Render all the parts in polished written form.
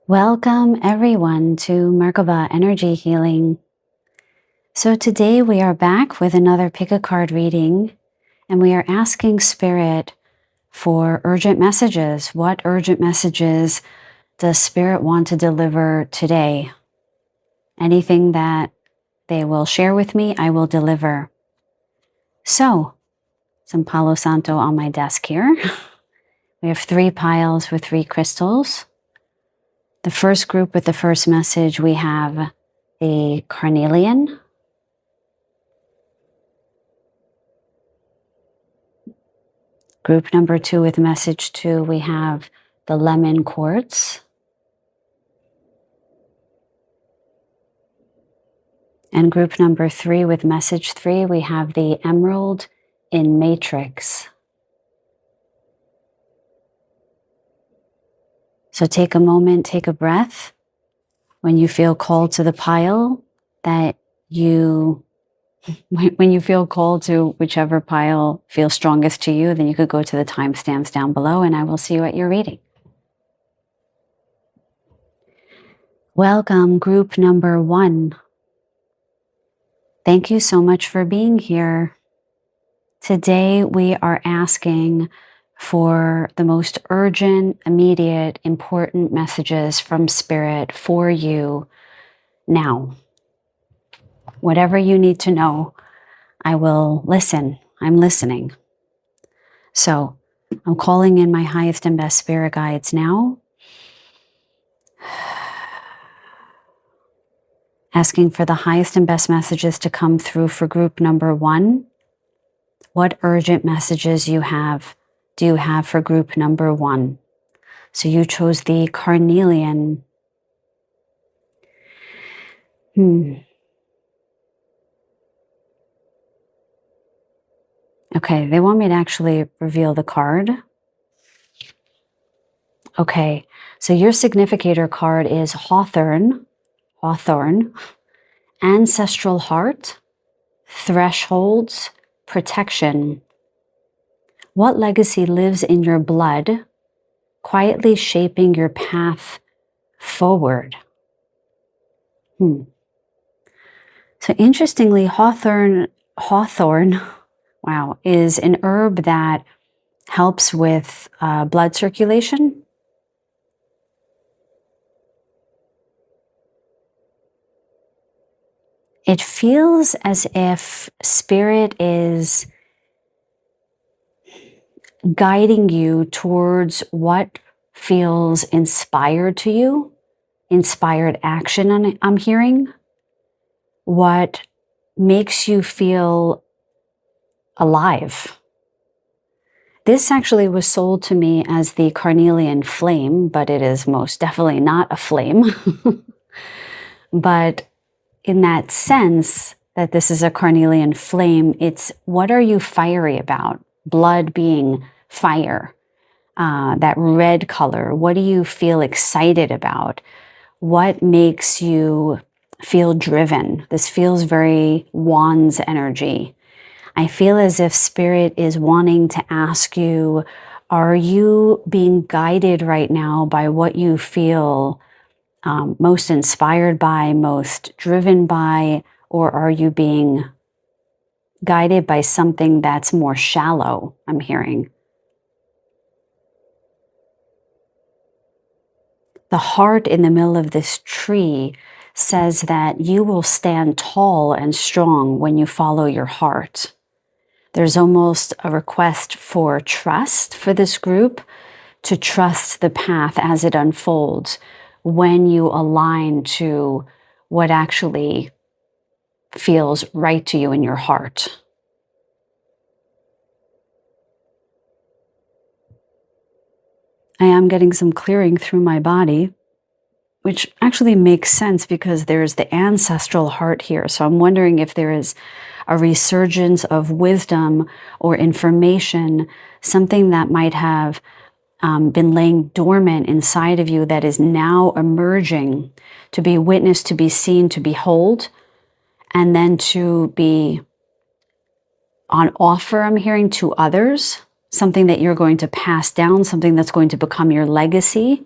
Welcome everyone to Merkaba Energy Healing. So today we are back with another pick a card reading, and we are asking Spirit for urgent messages. What urgent messages does Spirit want to deliver today? Anything that they will share with me, I will deliver. So, some Palo Santo on my desk here. We have 3 piles with 3 crystals. The first group with the first message, we have the carnelian. Group number 2 with message 2, we have the lemon quartz. And group number 3 with message 3, we have the emerald in matrix. So take a moment, take a breath. When you feel called to the pile when you feel called to whichever pile feels strongest to you, then you could go to the timestamps down below and I will see you at your reading. Welcome, group number 1. Thank you so much for being here. Today we are asking for the most urgent, immediate, important messages from Spirit for you now. Whatever you need to know, I will listen. I'm listening. So I'm calling in my highest and best spirit guides now. Asking for the highest and best messages to come through for group number 1. What urgent messages do you have for group number 1? So you chose the carnelian. Okay, they want me to actually reveal the card. Okay, so your significator card is Hawthorn, Ancestral Heart, Thresholds, Protection. What legacy lives in your blood, quietly shaping your path forward? So interestingly, Hawthorn, wow, is an herb that helps with blood circulation. It feels as if Spirit is guiding you towards what feels inspired to you, inspired action I'm hearing, what makes you feel alive. This actually was sold to me as the carnelian flame, but it is most definitely not a flame. But in that sense that this is a carnelian flame, it's what are you fiery about? Blood being fire, that red color. What do you feel excited about? What makes you feel driven? This feels very wands energy. I feel as if Spirit is wanting to ask you, are you being guided right now by what you feel most inspired by, most driven by, or are you being guided by something that's more shallow, I'm hearing? The heart in the middle of this tree says that you will stand tall and strong when you follow your heart. There's almost a request for trust for this group, to trust the path as it unfolds when you align to what actually feels right to you in your heart. I am getting some clearing through my body, which actually makes sense because there's the ancestral heart here. So I'm wondering if there is a resurgence of wisdom or information, something that might have been laying dormant inside of you that is now emerging to be witnessed, to be seen, to behold, and then to be on offer, I'm hearing, to others, something that you're going to pass down, something that's going to become your legacy.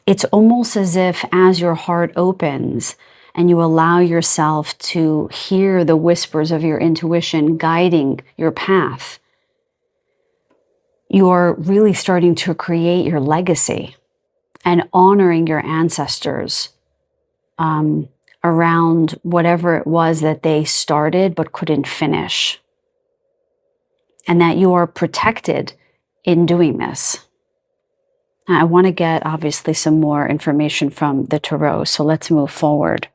It's almost as if as your heart opens and you allow yourself to hear the whispers of your intuition guiding your path, you're really starting to create your legacy and honoring your ancestors around whatever it was that they started but couldn't finish. And that you are protected in doing this. I want to get obviously some more information from the tarot, so let's move forward.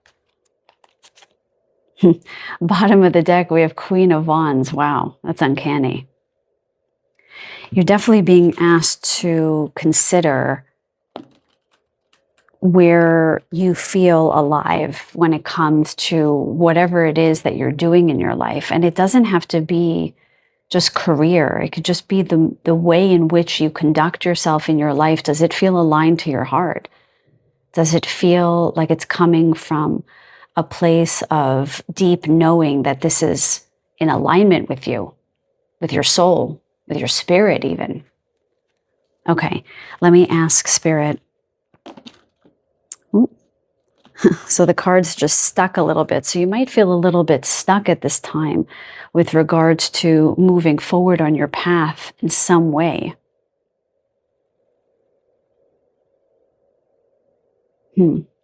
Bottom of the deck, we have Queen of Wands. Wow, that's uncanny. You're definitely being asked to consider where you feel alive when it comes to whatever it is that you're doing in your life. And it doesn't have to be just career. It could just be the way in which you conduct yourself in your life. Does it feel aligned to your heart? Does it feel like it's coming from a place of deep knowing that this is in alignment with you, with your soul, with your spirit even? Okay, let me ask Spirit. Ooh. So the card's just stuck a little bit. So you might feel a little bit stuck at this time with regards to moving forward on your path in some way.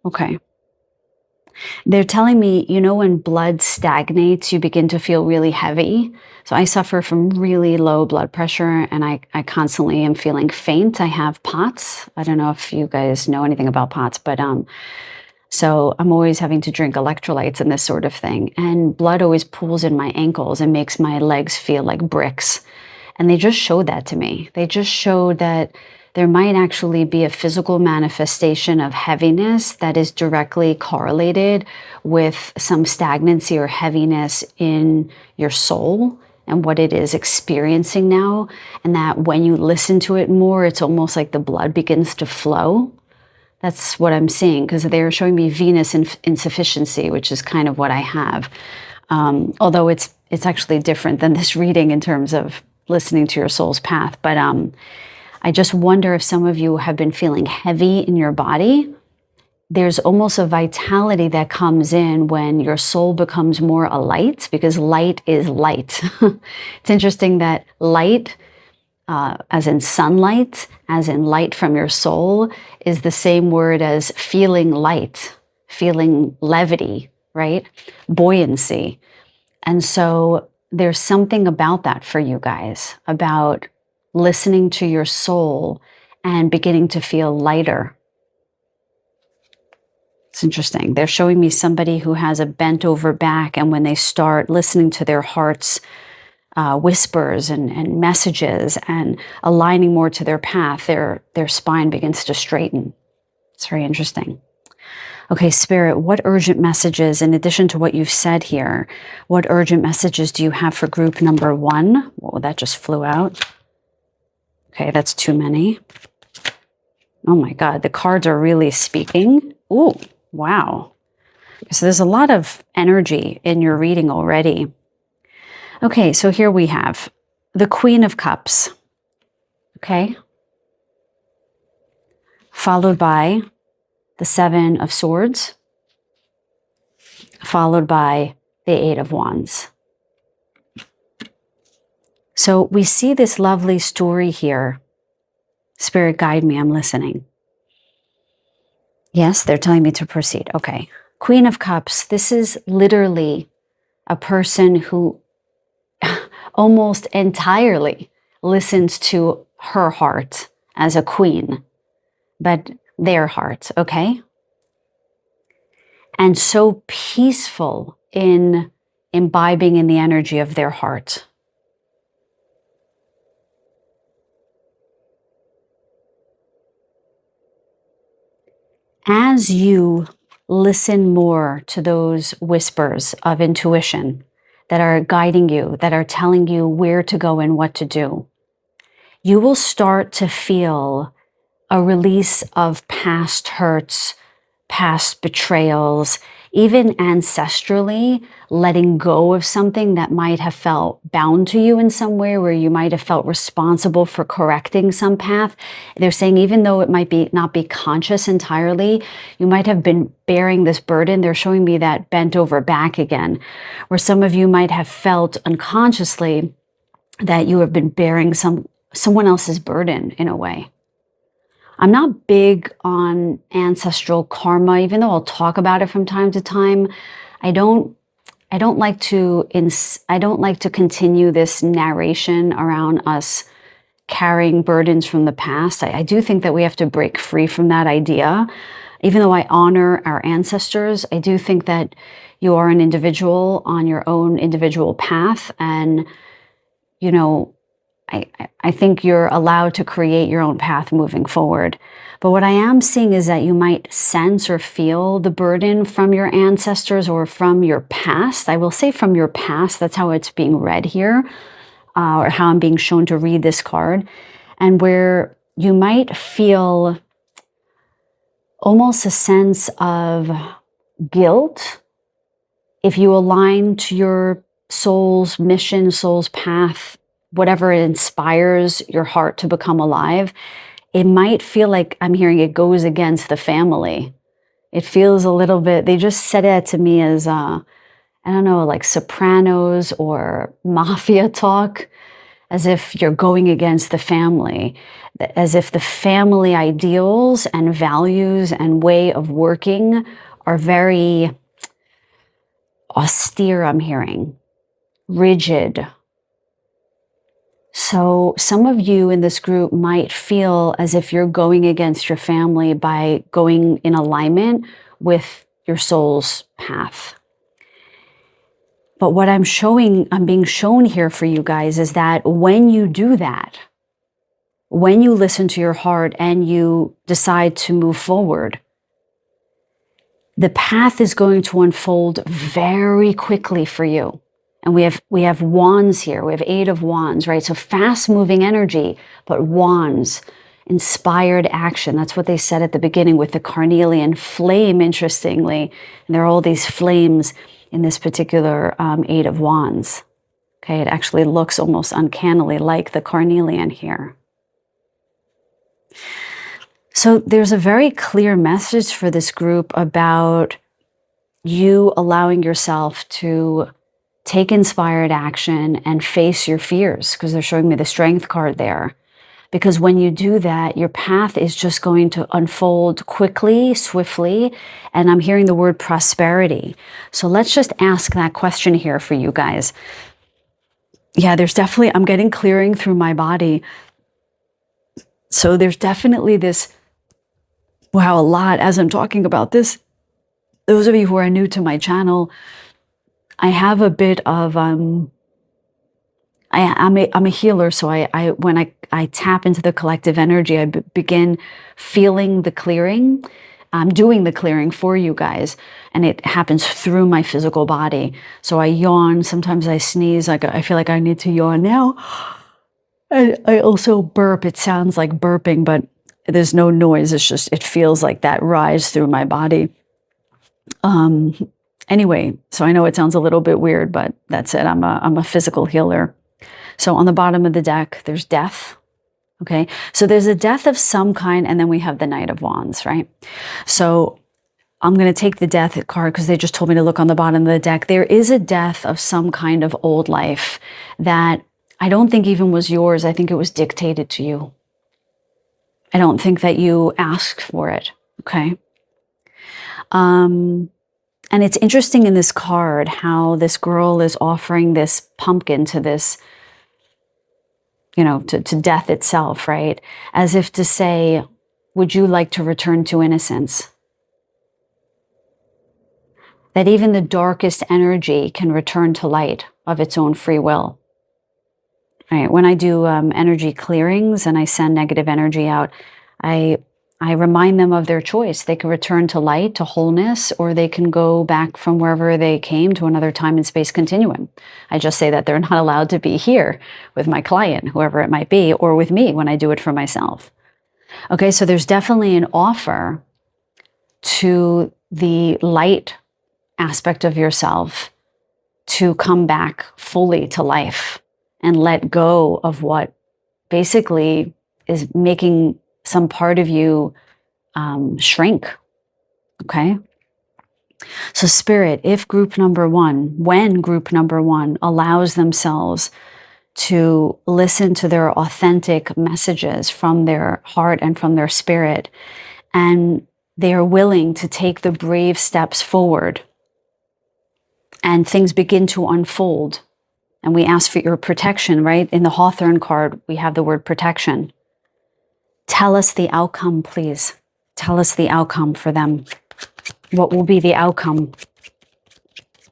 Okay. They're telling me, you know, when blood stagnates, you begin to feel really heavy. So I suffer from really low blood pressure and I constantly am feeling faint. I have POTS. I don't know if you guys know anything about POTS, but so I'm always having to drink electrolytes and this sort of thing. And blood always pools in my ankles and makes my legs feel like bricks. And they just showed that to me. They just showed that there might actually be a physical manifestation of heaviness that is directly correlated with some stagnancy or heaviness in your soul and what it is experiencing now. And that when you listen to it more, it's almost like the blood begins to flow. That's what I'm seeing, because they're showing me venous insufficiency, which is kind of what I have. Although it's actually different than this reading in terms of listening to your soul's path. But I just wonder if some of you have been feeling heavy in your body. There's almost a vitality that comes in when your soul becomes more alight, because light is light. It's interesting that light, as in sunlight, as in light from your soul, is the same word as feeling light, feeling levity, right? Buoyancy. And so there's something about that for you guys, about listening to your soul and beginning to feel lighter. It's interesting. They're showing me somebody who has a bent over back, and when they start listening to their heart's whispers and messages and aligning more to their path, their spine begins to straighten. It's very interesting. Okay, Spirit, what urgent messages, in addition to what you've said here, what urgent messages do you have for group number 1? Whoa, that just flew out. Okay, that's too many. Oh my God, the cards are really speaking. Ooh, wow. So there's a lot of energy in your reading already. Okay, so here we have the Queen of Cups, okay? Followed by the Seven of Swords, followed by the Eight of Wands. So we see this lovely story here. Spirit, guide me, I'm listening. Yes, they're telling me to proceed. Okay. Queen of Cups, this is literally a person who almost entirely listens to her heart as a queen, but their heart, okay? And so peaceful in imbibing in the energy of their heart. As you listen more to those whispers of intuition that are guiding you, that are telling you where to go and what to do, you will start to feel a release of past hurts, past betrayals, even ancestrally, letting go of something that might have felt bound to you in some way, where you might have felt responsible for correcting some path. They're saying even though it might be not be conscious entirely, you might have been bearing this burden. They're showing me that bent over back again, where some of you might have felt unconsciously that you have been bearing someone else's burden in a way. I'm not big on ancestral karma, even though I'll talk about it from time to time. I don't like to continue this narration around us carrying burdens from the past. I do think that we have to break free from that idea. Even though I honor our ancestors, I do think that you are an individual on your own individual path, and you know, I think you're allowed to create your own path moving forward. But what I am seeing is that you might sense or feel the burden from your ancestors or from your past. I will say from your past, that's how it's being read here, or how I'm being shown to read this card. And where you might feel almost a sense of guilt if you align to your soul's mission, soul's path, whatever inspires your heart to become alive. It might feel like I'm hearing it goes against the family. It feels a little bit, they just said it to me as, I don't know, like Sopranos or mafia talk, as if you're going against the family, as if the family ideals and values and way of working are very austere, I'm hearing, rigid. So some of you in this group might feel as if you're going against your family by going in alignment with your soul's path. But what I'm being shown here for you guys is that when you do that, when you listen to your heart and you decide to move forward, the path is going to unfold very quickly for you. And we have wands here. We have 8 of wands, right? So fast moving energy, but wands, inspired action. That's what they said at the beginning with the carnelian flame, interestingly. And there are all these flames in this particular 8 of wands. Okay, it actually looks almost uncannily like the carnelian here. So there's a very clear message for this group about you allowing yourself to take inspired action and face your fears, because they're showing me the strength card there. Because when you do that, your path is just going to unfold quickly, swiftly, and I'm hearing the word prosperity. So let's just ask that question here for you guys. Yeah, there's definitely, I'm getting clearing through my body. So there's definitely this, wow, a lot as I'm talking about this. Those of you who are new to my channel, I have a bit of, I'm a healer, so when I tap into the collective energy, I begin feeling the clearing. I'm doing the clearing for you guys, and it happens through my physical body. So I yawn, sometimes I sneeze, like I feel like I need to yawn now. I also burp, it sounds like burping, but there's no noise, it's just, it feels like that rise through my body. Anyway, so I know it sounds a little bit weird, but that's it. I'm a physical healer. So on the bottom of the deck, there's death. Okay, so there's a death of some kind, and then we have the Knight of Wands, right? So I'm going to take the death card because they just told me to look on the bottom of the deck. There is a death of some kind of old life that I don't think even was yours. I think it was dictated to you. I don't think that you asked for it. Okay. And it's interesting in this card how this girl is offering this pumpkin to this, you know, to death itself, right? As if to say, would you like to return to innocence? That even the darkest energy can return to light of its own free will. Right? When I do energy clearings and I send negative energy out, I remind them of their choice. They can return to light, to wholeness, or they can go back from wherever they came to another time and space continuum. I just say that they're not allowed to be here with my client, whoever it might be, or with me when I do it for myself. Okay, so there's definitely an offer to the light aspect of yourself to come back fully to life and let go of what basically is making some part of you shrink. Okay? So Spirit, if group number one, when group number one allows themselves to listen to their authentic messages from their heart and from their spirit, and they are willing to take the brave steps forward, and things begin to unfold, and we ask for your protection, right? In the Hawthorne card, we have the word protection. Tell us the outcome, please. Tell us the outcome for them. What will be the outcome?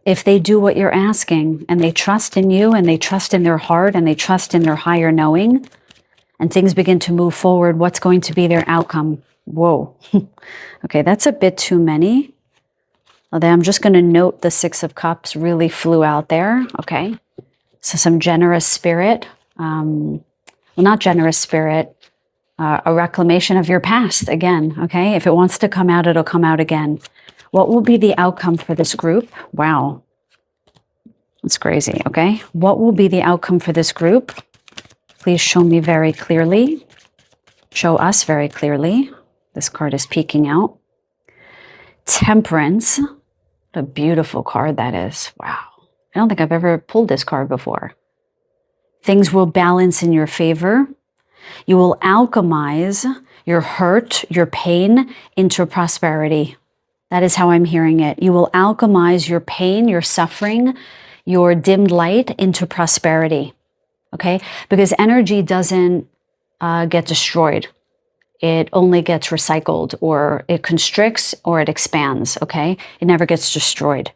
If they do what you're asking, and they trust in you, and they trust in their heart, and they trust in their higher knowing, and things begin to move forward, what's going to be their outcome? Whoa. Okay, that's a bit too many. Although I'm just going to note the Six of Cups really flew out there. Okay. So some generous spirit. Well, not generous spirit. A reclamation of your past again. Okay. If it wants to come out, it'll come out again. What will be the outcome for this group? Wow. That's crazy. Okay. What will be the outcome for this group? Please show me very clearly. Show us very clearly. This card is peeking out. Temperance. What a beautiful card that is. Wow. I don't think I've ever pulled this card before. Things will balance in your favor. You will alchemize your hurt, your pain into prosperity. That is how I'm hearing it. You will alchemize your pain, your suffering, your dimmed light into prosperity. Okay? Because energy doesn't get destroyed. It only gets recycled, or it constricts, or it expands, okay? It never gets destroyed.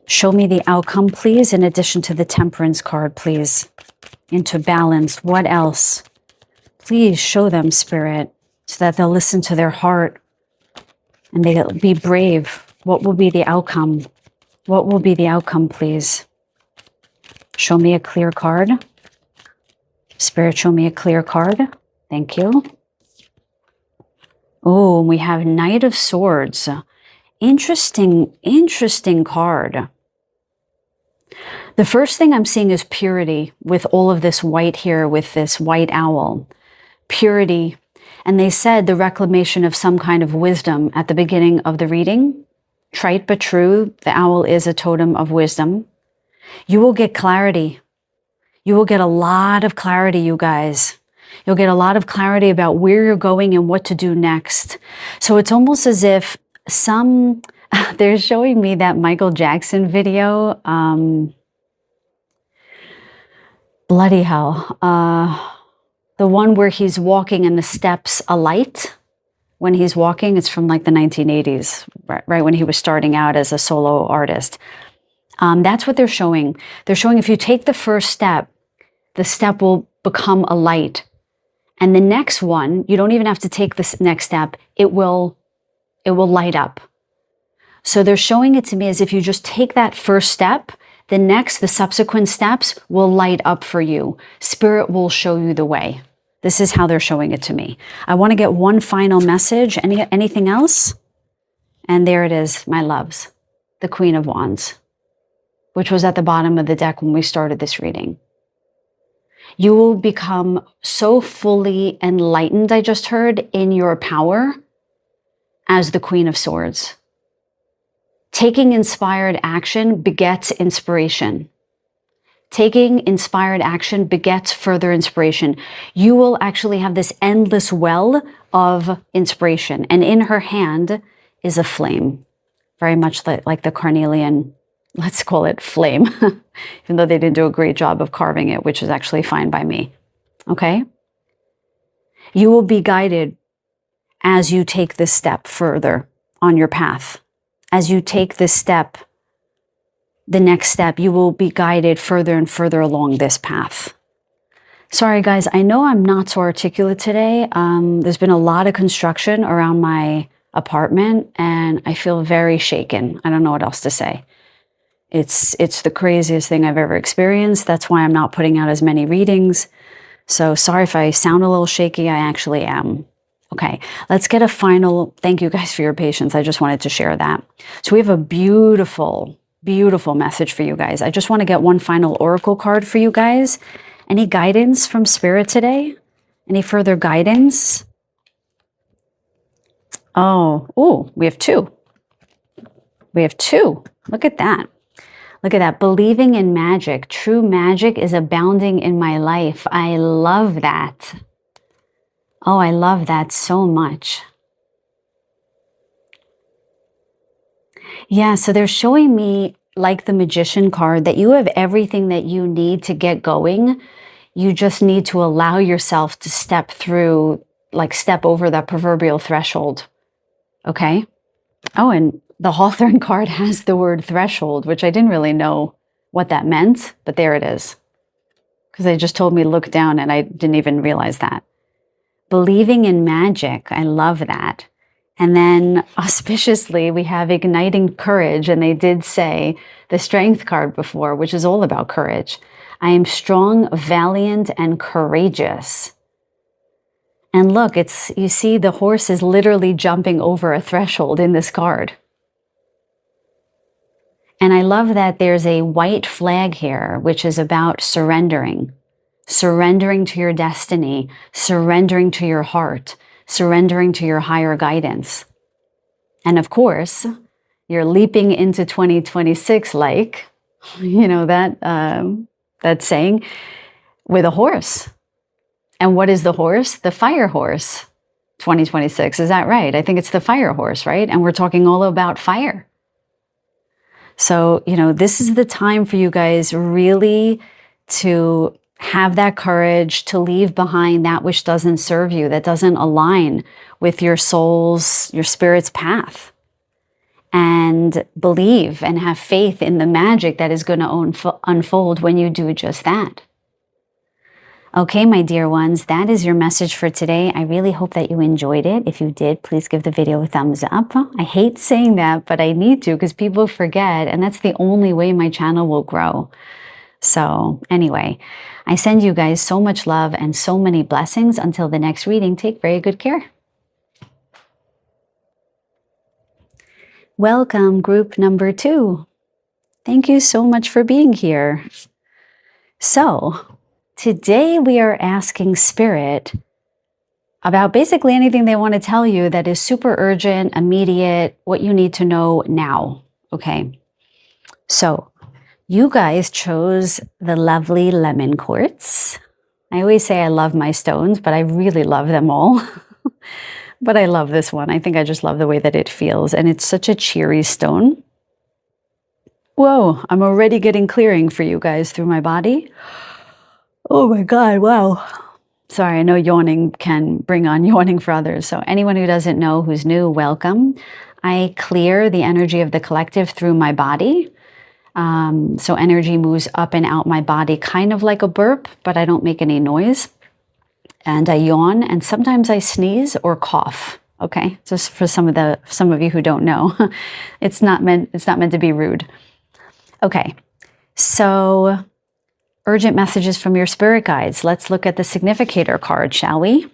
Show me the outcome, please, in addition to the Temperance card, please. Into balance. What else? Please show them, Spirit, so that they'll listen to their heart and they'll be brave. What will be the outcome? What will be the outcome, please? Show me a clear card. Spirit, show me a clear card. Thank you. Oh, we have Knight of Swords. Interesting card. The first thing I'm seeing is purity with all of this white here, with this white owl. Purity. And they said the reclamation of some kind of wisdom at the beginning of the reading. Trite but true, the owl is a totem of wisdom. You will get clarity. You will get a lot of clarity, you guys. You'll get a lot of clarity about where you're going and what to do next. So it's almost as if they're showing me that Michael Jackson video. Bloody hell. The one where he's walking and the steps alight. When he's walking, it's from like the 1980s, right when he was starting out as a solo artist. That's what they're showing. They're showing if you take the first step, the step will become a light. And the next one, you don't even have to take this next step. It will light up. So they're showing it to me as if you just take that first step, the subsequent steps will light up for you. Spirit will show you the way. This is how they're showing it to me. I want to get one final message. Anything else? And there it is, my loves. The Queen of Wands, which was at the bottom of the deck when we started this reading. You will become so fully enlightened, I just heard, in your power as the Queen of Swords. Taking inspired action begets inspiration. Taking inspired action begets further inspiration. You will actually have this endless well of inspiration. And in her hand is a flame, very much like the carnelian, let's call it flame, even though they didn't do a great job of carving it, which is actually fine by me. Okay? You will be guided as you take this step further on your path. As you take this step, the next step, you will be guided further and further along this path. Sorry, guys, I know I'm not so articulate today. There's been a lot of construction around my apartment, and I feel very shaken. I don't know what else to say. It's the craziest thing I've ever experienced. That's why I'm not putting out as many readings. So sorry if I sound a little shaky. I actually am. Okay, let's get a final, thank you guys for your patience. I just wanted to share that. So we have a beautiful, beautiful message for you guys. I just want to get one final oracle card for you guys. Any guidance from Spirit today? Any further guidance? Oh, we have two. We have two. Look at that. Look at that. Believing in magic. True magic is abounding in my life. I love that. Oh, I love that so much. Yeah, so they're showing me, like the Magician card, that you have everything that you need to get going. You just need to allow yourself to step through, like step over that proverbial threshold. Okay? Oh, and the Hawthorne card has the word threshold, which I didn't really know what that meant, but there it is. Because they just told me to look down and I didn't even realize that. Believing in magic, I love that. And then auspiciously, we have igniting courage. And they did say the strength card before, which is all about courage. I am strong, valiant, and courageous. And look, you see the horse is literally jumping over a threshold in this card. And I love that there's a white flag here, which is about surrendering. Surrendering to your destiny, surrendering to your heart, surrendering to your higher guidance. And of course, you're leaping into 2026 like, you know, that saying, with a horse. And what is the horse? The fire horse. 2026, is that right? I think it's the fire horse, right? And we're talking all about fire. So, you know, this is the time for you guys really to have that courage to leave behind that which doesn't serve you, that doesn't align with your soul's, your spirit's path. And believe and have faith in the magic that is going to unfold when you do just that. Okay, my dear ones, that is your message for today. I really hope that you enjoyed it. If you did, please give the video a thumbs up. I hate saying that, but I need to because people forget, and that's the only way my channel will grow. So anyway, I send you guys so much love and so many blessings. Until the next reading, take very good care. Welcome, group number 2. Thank you so much for being here. So today we are asking Spirit about basically anything they want to tell you that is super urgent, immediate, what you need to know now. Okay, so you guys chose the lovely lemon quartz. I always say I love my stones, but I really love them all. But I love this one. I think I just love the way that it feels. And it's such a cheery stone. Whoa, I'm already getting clearing for you guys through my body. Oh my God, wow. Sorry, I know yawning can bring on yawning for others. So anyone who doesn't know, who's new, welcome. I clear the energy of the collective through my body. So energy moves up and out my body, kind of like a burp, but I don't make any noise. And I yawn, and sometimes I sneeze or cough. Okay, just for some of you who don't know, it's not meant to be rude. Okay, so urgent messages from your spirit guides. Let's look at the significator card, shall we?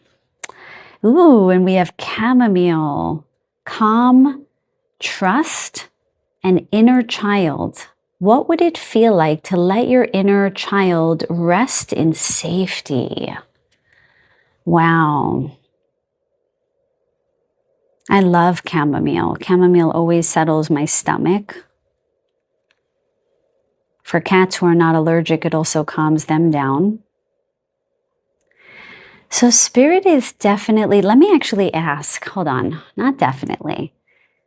Ooh, and we have chamomile, calm, trust, and inner child. What would it feel like to let your inner child rest in safety? Wow. I love chamomile. Chamomile always settles my stomach. For cats who are not allergic, it also calms them down. So Spirit is definitely, let me actually ask, hold on, not definitely.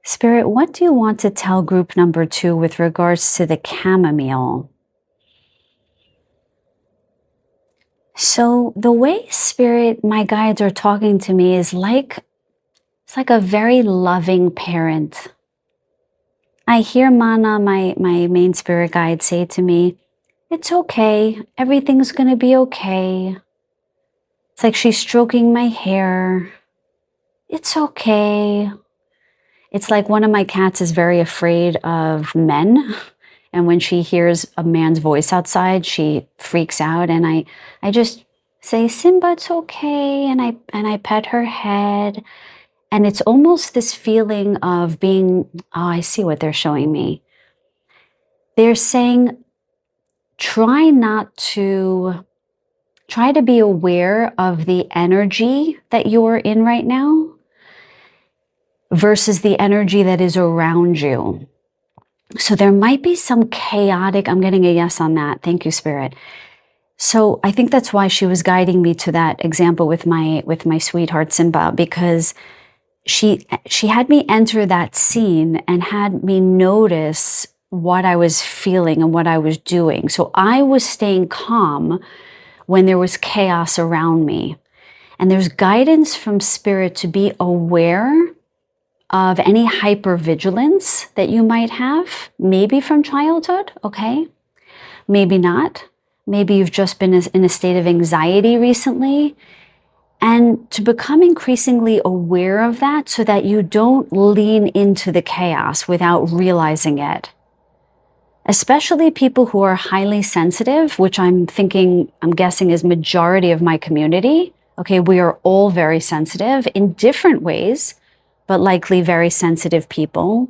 Spirit, what do you want to tell group number 2 with regards to the chamomile? So the way Spirit, my guides are talking to me is like, it's like a very loving parent. I hear Mana, my main spirit guide, say to me, it's okay, everything's gonna be okay. It's like she's stroking my hair. It's okay. It's like one of my cats is very afraid of men. And when she hears a man's voice outside, she freaks out. And I just say, Simba, it's okay. And I pet her head. And it's almost this feeling of being, oh, I see what they're showing me. They're saying, try to be aware of the energy that you're in right now versus the energy that is around you. So there might be some chaotic, I'm getting a yes on that. Thank you, Spirit. So I think that's why she was guiding me to that example with my sweetheart Simba, because she had me enter that scene and had me notice what I was feeling and what I was doing. So I was staying calm when there was chaos around me. And there's guidance from Spirit to be aware of any hypervigilance that you might have, maybe from childhood, okay? Maybe not. Maybe you've just been in a state of anxiety recently. And to become increasingly aware of that so that you don't lean into the chaos without realizing it. Especially people who are highly sensitive, which I'm guessing is majority of my community. Okay, we are all very sensitive in different ways, but likely very sensitive people.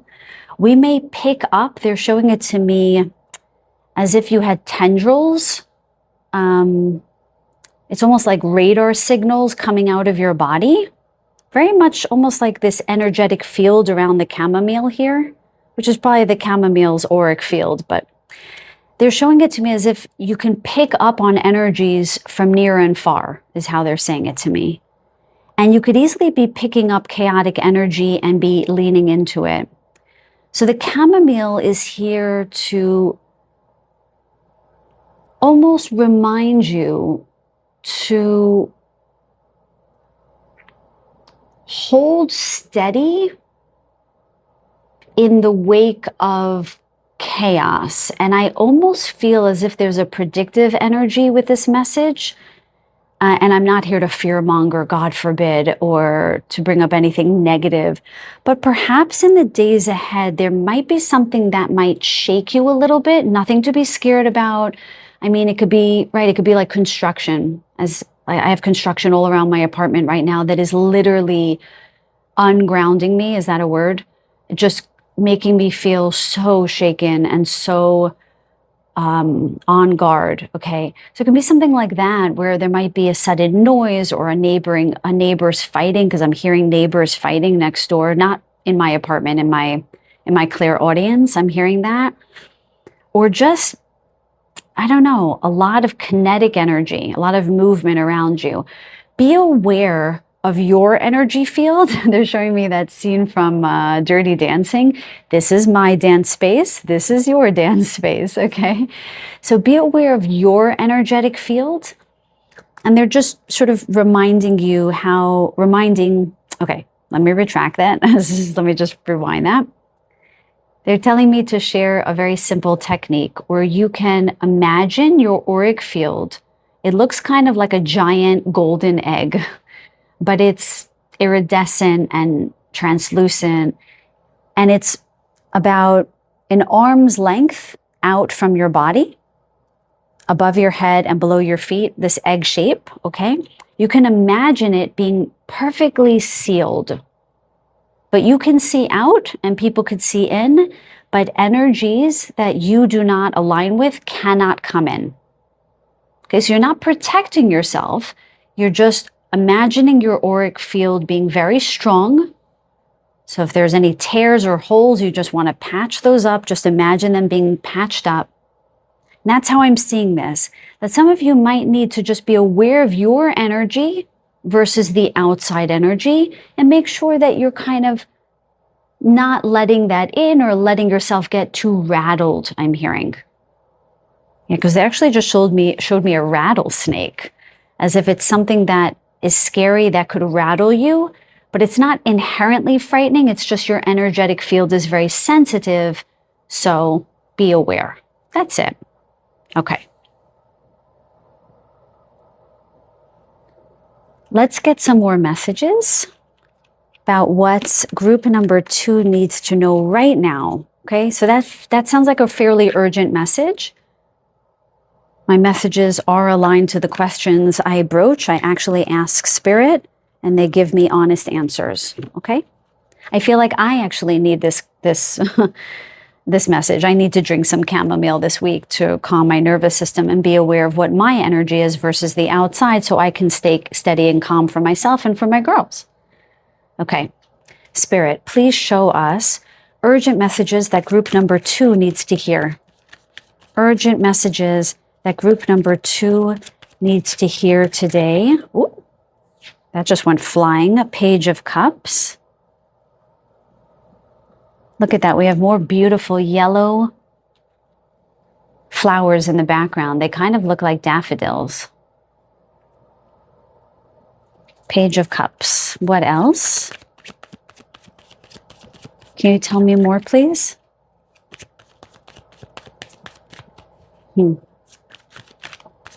We may pick up, they're showing it to me as if you had tendrils. It's almost like radar signals coming out of your body. Very much almost like this energetic field around the chamomile here, which is probably the chamomile's auric field, but they're showing it to me as if you can pick up on energies from near and far, is how they're saying it to me. And you could easily be picking up chaotic energy and be leaning into it. So the chamomile is here to almost remind you to hold steady in the wake of chaos. And I almost feel as if there's a predictive energy with this message. And I'm not here to fearmonger, God forbid, or to bring up anything negative. But perhaps in the days ahead, there might be something that might shake you a little bit. Nothing to be scared about. I mean, it could be, right, it could be like construction. As I have construction all around my apartment right now that is literally ungrounding me. Is that a word? Just making me feel so shaken and so on guard. Okay. So it can be something like that where there might be a sudden noise or a neighbor's fighting, because I'm hearing neighbors fighting next door, not in my apartment, in my clear audience. I'm hearing that. Or just, I don't know, a lot of kinetic energy, a lot of movement around you. Be aware of your energy field. They're showing me that scene from Dirty Dancing. This is my dance space. This is your dance space, okay? So be aware of your energetic field. And they're just sort of reminding you okay, let me retract that. Let me just rewind that. They're telling me to share a very simple technique where you can imagine your auric field. It looks kind of like a giant golden egg, but it's iridescent and translucent. And it's about an arm's length out from your body, above your head and below your feet, this egg shape, okay? You can imagine it being perfectly sealed. But you can see out and people could see in, but energies that you do not align with cannot come in. Okay, so you're not protecting yourself. You're just imagining your auric field being very strong. So if there's any tears or holes, you just want to patch those up. Just imagine them being patched up. And that's how I'm seeing this. That some of you might need to just be aware of your energy versus the outside energy and make sure that you're kind of not letting that in or letting yourself get too rattled, I'm hearing. Yeah, because they actually just showed me a rattlesnake, as if it's something that is scary that could rattle you, but it's not inherently frightening. It's just your energetic field is very sensitive. So be aware. That's it. Okay. Let's get some more messages about what group number 2 needs to know right now. Okay, so that sounds like a fairly urgent message. My messages are aligned to the questions I broach. I actually ask Spirit, and they give me honest answers. Okay? I feel like I actually need this this message. I need to drink some chamomile this week to calm my nervous system and be aware of what my energy is versus the outside, so I can stay steady and calm for myself and for my girls. Okay. Spirit, please show us urgent messages that group number 2 needs to hear. Urgent messages that group number 2 needs to hear today. Ooh, that just went flying. A Page of Cups. Look at that. We have more beautiful yellow flowers in the background. They kind of look like daffodils. Page of Cups. What else? Can you tell me more, please?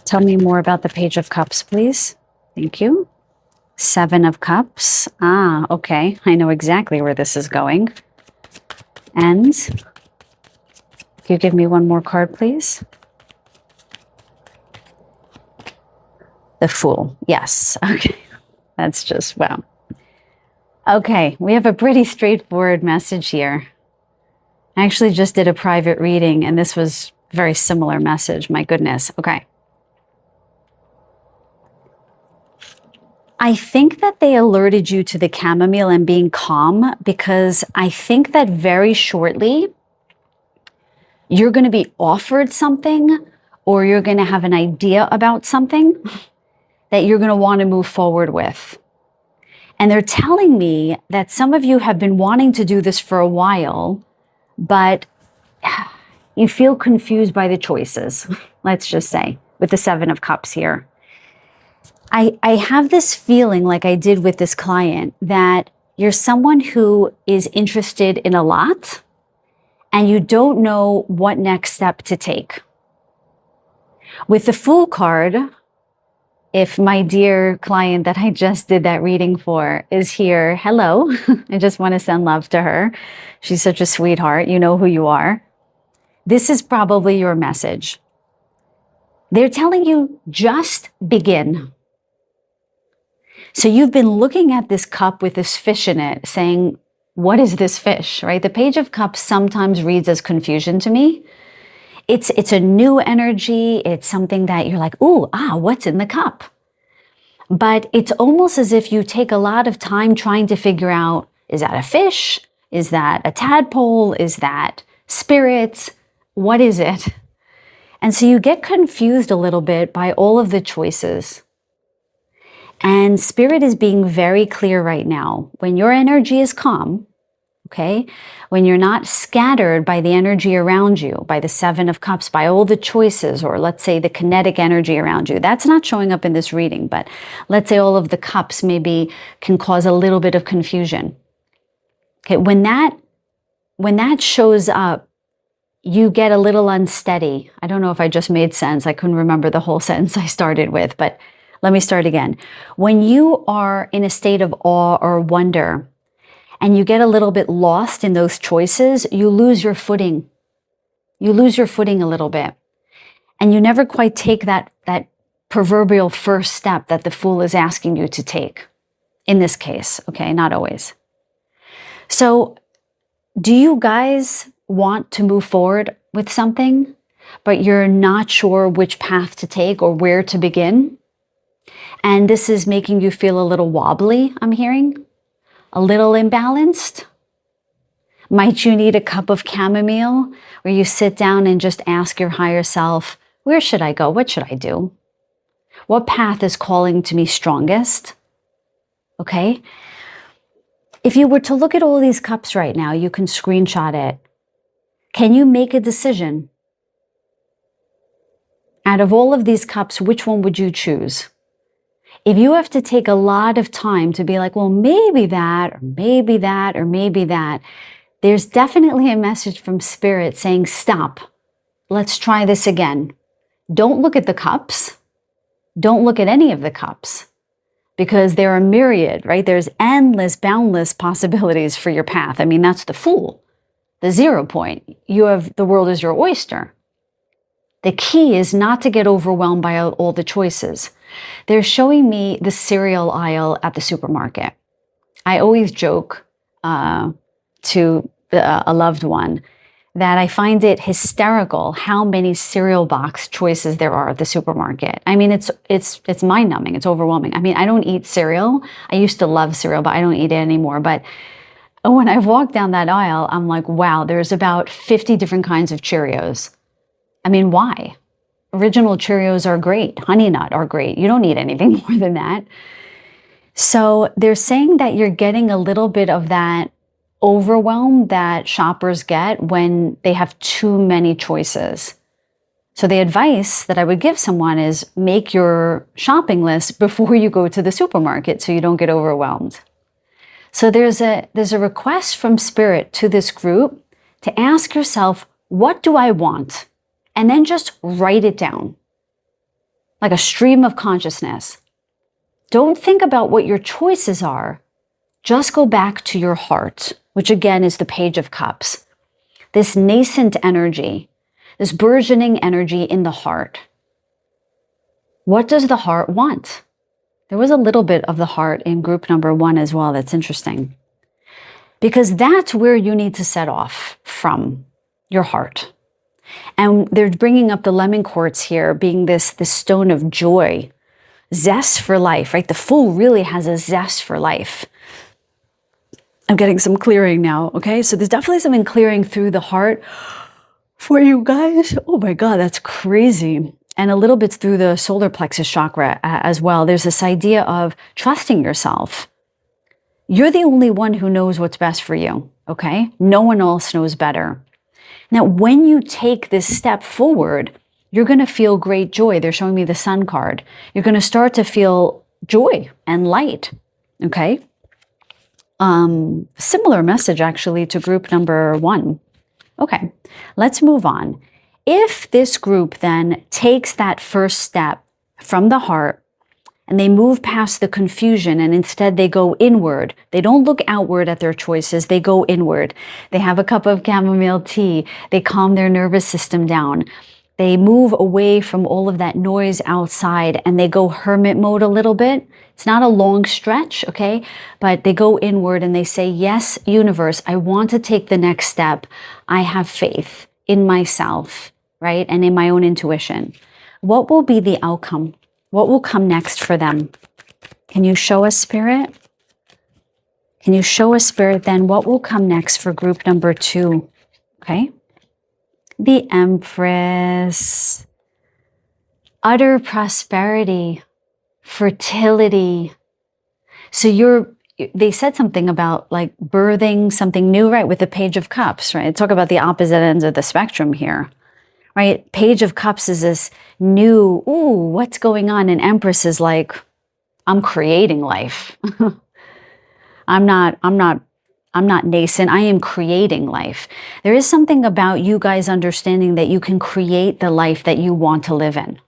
Tell me more about the Page of Cups, please. Thank you. 7 of Cups. Ah, okay. I know exactly where this is going. And can you give me one more card, please? The Fool. Yes. Okay. That's just, wow. Okay. We have a pretty straightforward message here. I actually just did a private reading, and this was a very similar message. My goodness. Okay. I think that they alerted you to the chamomile and being calm because I think that very shortly you're going to be offered something, or you're going to have an idea about something that you're going to want to move forward with. And they're telling me that some of you have been wanting to do this for a while, but you feel confused by the choices, let's just say, with the 7 of Cups here. I have this feeling, like I did with this client, that you're someone who is interested in a lot and you don't know what next step to take. With the Fool card, if my dear client that I just did that reading for is here, hello, I just want to send love to her. She's such a sweetheart. You know who you are. This is probably your message. They're telling you, just begin. So you've been looking at this cup with this fish in it, saying, what is this fish, right? The Page of Cups sometimes reads as confusion to me. It's a new energy. It's something that you're like, ooh, what's in the cup? But it's almost as if you take a lot of time trying to figure out, is that a fish? Is that a tadpole? Is that spirits? What is it? And so you get confused a little bit by all of the choices. And Spirit is being very clear right now. When your energy is calm, okay, when you're not scattered by the energy around you, by the 7 of Cups, by all the choices, or let's say the kinetic energy around you, that's not showing up in this reading, but let's say all of the cups maybe can cause a little bit of confusion. Okay, when that shows up, you get a little unsteady. I don't know if I just made sense. I couldn't remember the whole sentence I started with, but let me start again. When you are in a state of awe or wonder and you get a little bit lost in those choices, you lose your footing. You lose your footing a little bit. And you never quite take that proverbial first step that the Fool is asking you to take. In this case, okay, not always. So do you guys want to move forward with something, but you're not sure which path to take or where to begin? And this is making you feel a little wobbly, I'm hearing. A little imbalanced. Might you need a cup of chamomile where you sit down and just ask your higher self, where should I go? What should I do? What path is calling to me strongest? Okay? If you were to look at all these cups right now, you can screenshot it. Can you make a decision? Out of all of these cups, which one would you choose? If you have to take a lot of time to be like, well, maybe that, or maybe that, or maybe that, there's definitely a message from Spirit saying, stop. Let's try this again. Don't look at the cups. Don't look at any of the cups, because there are myriad, right? There's endless, boundless possibilities for your path. I mean, that's the Fool, the 0 point. You have the world as your oyster. The key is not to get overwhelmed by all the choices. They're showing me the cereal aisle at the supermarket. I always joke to a loved one that I find it hysterical how many cereal box choices there are at the supermarket. I mean, it's mind-numbing. It's overwhelming. I mean, I don't eat cereal. I used to love cereal, but I don't eat it anymore. But when I walk down that aisle, I'm like, wow, there's about 50 different kinds of Cheerios. I mean, why? Original Cheerios are great. Honey Nut are great. You don't need anything more than that. So they're saying that you're getting a little bit of that overwhelm that shoppers get when they have too many choices. So the advice that I would give someone is make your shopping list before you go to the supermarket so you don't get overwhelmed. So there's a request from Spirit to this group to ask yourself, what do I want? And then just write it down like a stream of consciousness. Don't think about what your choices are. Just go back to your heart, which again is the Page of Cups. This nascent energy, this burgeoning energy in the heart. What does the heart want? There was a little bit of the heart in group number 1 as well. That's interesting. Because that's where you need to set off from, your heart. And they're bringing up the lemon quartz here, being this stone of joy, zest for life, right? The Fool really has a zest for life. I'm getting some clearing now, okay? So there's definitely something clearing through the heart for you guys. Oh my God, that's crazy. And a little bit through the solar plexus chakra as well. There's this idea of trusting yourself. You're the only one who knows what's best for you, okay? No one else knows better. Now, when you take this step forward, you're going to feel great joy. They're showing me the Sun card. You're going to start to feel joy and light, okay? Similar message actually to group number 1. Okay, let's move on. If this group then takes that first step from the heart and they move past the confusion and instead they go inward, they don't look outward at their choices, they go inward. They have a cup of chamomile tea, they calm their nervous system down. They move away from all of that noise outside and they go hermit mode a little bit. It's not a long stretch, okay? But they go inward and they say, yes, universe, I want to take the next step. I have faith in myself, right? And in my own intuition. What will be the outcome? What will come next for them? Can you show us, Spirit? Can you show us, Spirit, then what will come next for group number 2? Okay. The Empress, utter prosperity, fertility. So they said something about like birthing something new, right? With the Page of Cups, right? Talk about the opposite ends of the spectrum here, right? Page of Cups is this new, ooh, what's going on? And Empress is like, I'm creating life. I'm not nascent. I am creating life. There is something about you guys understanding that you can create the life that you want to live in.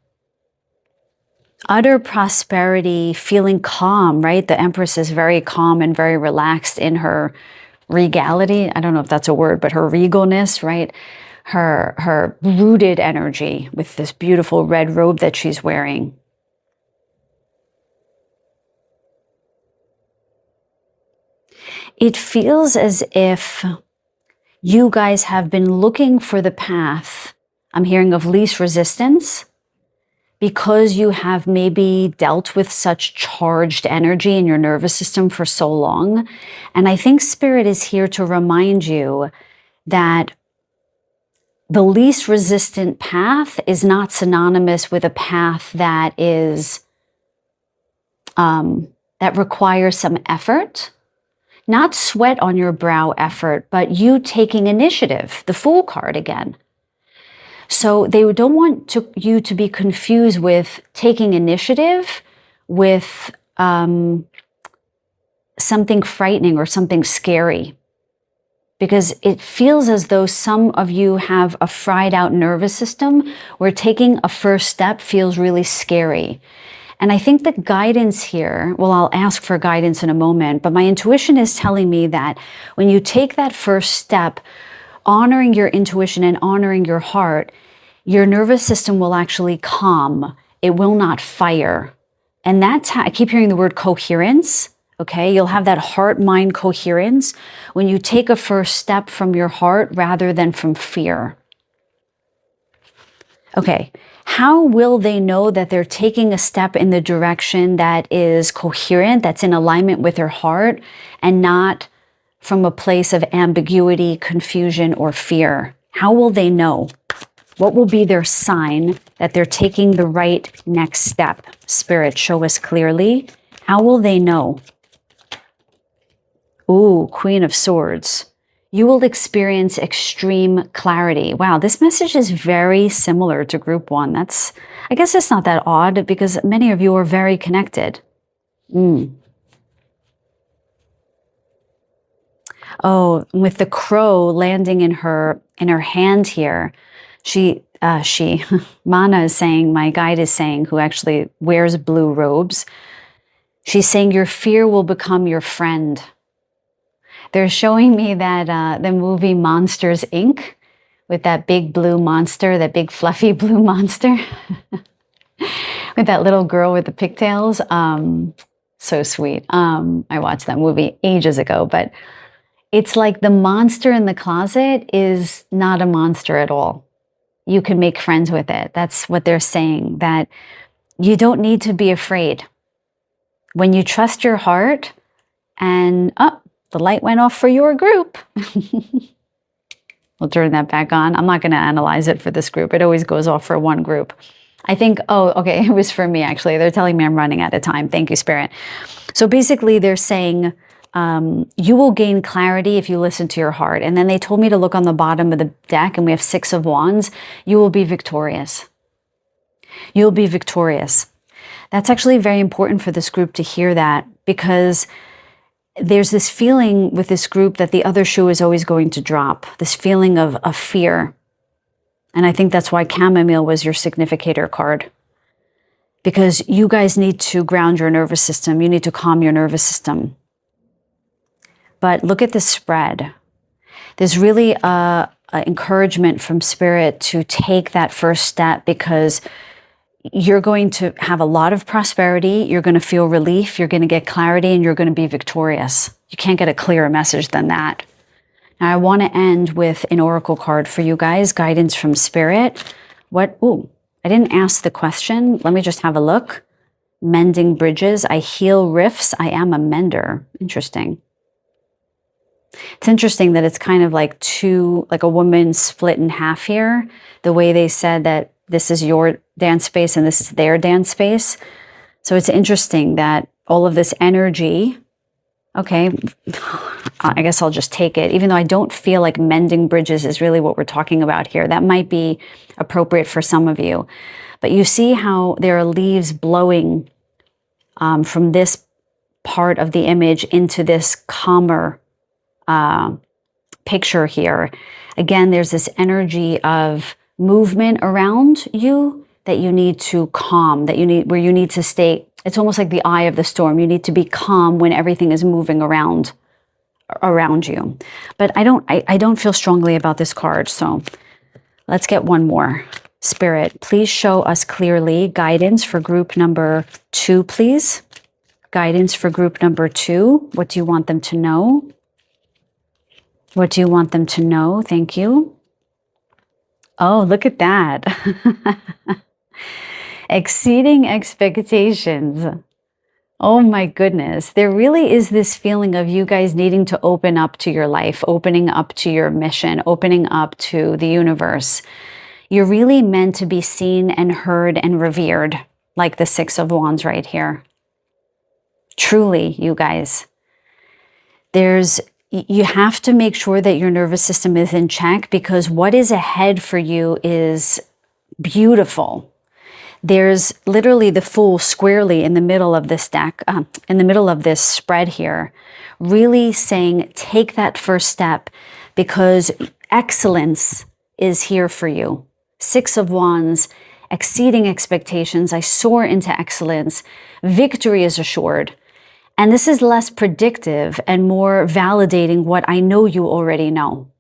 Utter prosperity, feeling calm, right? The Empress is very calm and very relaxed in her regality. I don't know if that's a word, but her regalness, right? Her rooted energy with this beautiful red robe that she's wearing. It feels as if you guys have been looking for the path, I'm hearing of least resistance, because you have maybe dealt with such charged energy in your nervous system for so long. And I think Spirit is here to remind you that the least resistant path is not synonymous with a path that is, that requires some effort. Not sweat on your brow effort, but you taking initiative, the Fool card again. So they don't want you to be confused with taking initiative with something frightening or something scary. Because it feels as though some of you have a fried out nervous system where taking a first step feels really scary. And I think the guidance here, well, I'll ask for guidance in a moment, but my intuition is telling me that when you take that first step, honoring your intuition and honoring your heart, your nervous system will actually calm. It will not fire. And that's how I keep hearing the word coherence. Okay, you'll have that heart-mind coherence when you take a first step from your heart rather than from fear. Okay, how will they know that they're taking a step in the direction that is coherent, that's in alignment with their heart, and not from a place of ambiguity, confusion, or fear? How will they know? What will be their sign that they're taking the right next step? Spirit, show us clearly. How will they know? Ooh, Queen of Swords. You will experience extreme clarity. Wow, this message is very similar to group 1. I guess it's not that odd because many of you are very connected. Oh, with the crow landing in her hand here, Mana is saying, my guide is saying, who actually wears blue robes, she's saying your fear will become your friend. They're showing me that the movie Monsters, Inc., with that big blue monster, that big fluffy blue monster, with that little girl with the pigtails. So sweet. I watched that movie ages ago, but it's like the monster in the closet is not a monster at all. You can make friends with it. That's what they're saying, that you don't need to be afraid. When you trust your heart and, the light went off for your group. We'll turn that back on. I'm not going to analyze it for this group. It always goes off for one group. I think, okay, it was for me actually. They're telling me I'm running out of time. Thank you, Spirit. So basically they're saying you will gain clarity if you listen to your heart. And then they told me to look on the bottom of the deck and we have 6 of Wands. You will be victorious. You'll be victorious. That's actually very important for this group to hear that, because there's this feeling with this group that the other shoe is always going to drop, this feeling of fear. And I think that's why chamomile was your significator card, because you guys need to ground your nervous system. You need to calm your nervous system. But look at the spread. There's really a encouragement from Spirit to take that first step, because you're going to have a lot of prosperity. You're going to feel relief. You're going to get clarity, and you're going to be victorious. You can't get a clearer message than that. Now, I want to end with an oracle card for you guys, guidance from Spirit. I didn't ask the question. Let me just have a look. Mending bridges. I heal rifts. I am a mender. Interesting. It's interesting that it's kind of like a woman split in half here. The way they said that this is your dance space and this is their dance space. So it's interesting that all of this energy, okay, I guess I'll just take it, even though I don't feel like mending bridges is really what we're talking about here. That might be appropriate for some of you. But you see how there are leaves blowing from this part of the image into this calmer picture here. Again, there's this energy of movement around you that you need to calm, where you need to stay. It's almost like the eye of the storm. You need to be calm when everything is moving around you. But I don't feel strongly about this card. So let's get one more. Spirit, please show us clearly guidance for group number 2, please. Guidance for group number 2. What do you want them to know? What do you want them to know? Thank you. Oh, look at that. Exceeding expectations. Oh my goodness. There really is this feeling of you guys needing to open up to your life, opening up to your mission, opening up to the universe. You're really meant to be seen and heard and revered, like the 6 of Wands right here. Truly, you guys. You have to make sure that your nervous system is in check, because what is ahead for you is beautiful. There's literally the Fool squarely in the middle of this deck, in the middle of this spread here, really saying, take that first step, because excellence is here for you. 6 of Wands, exceeding expectations. I soar into excellence. Victory is assured. And this is less predictive and more validating what I know you already know.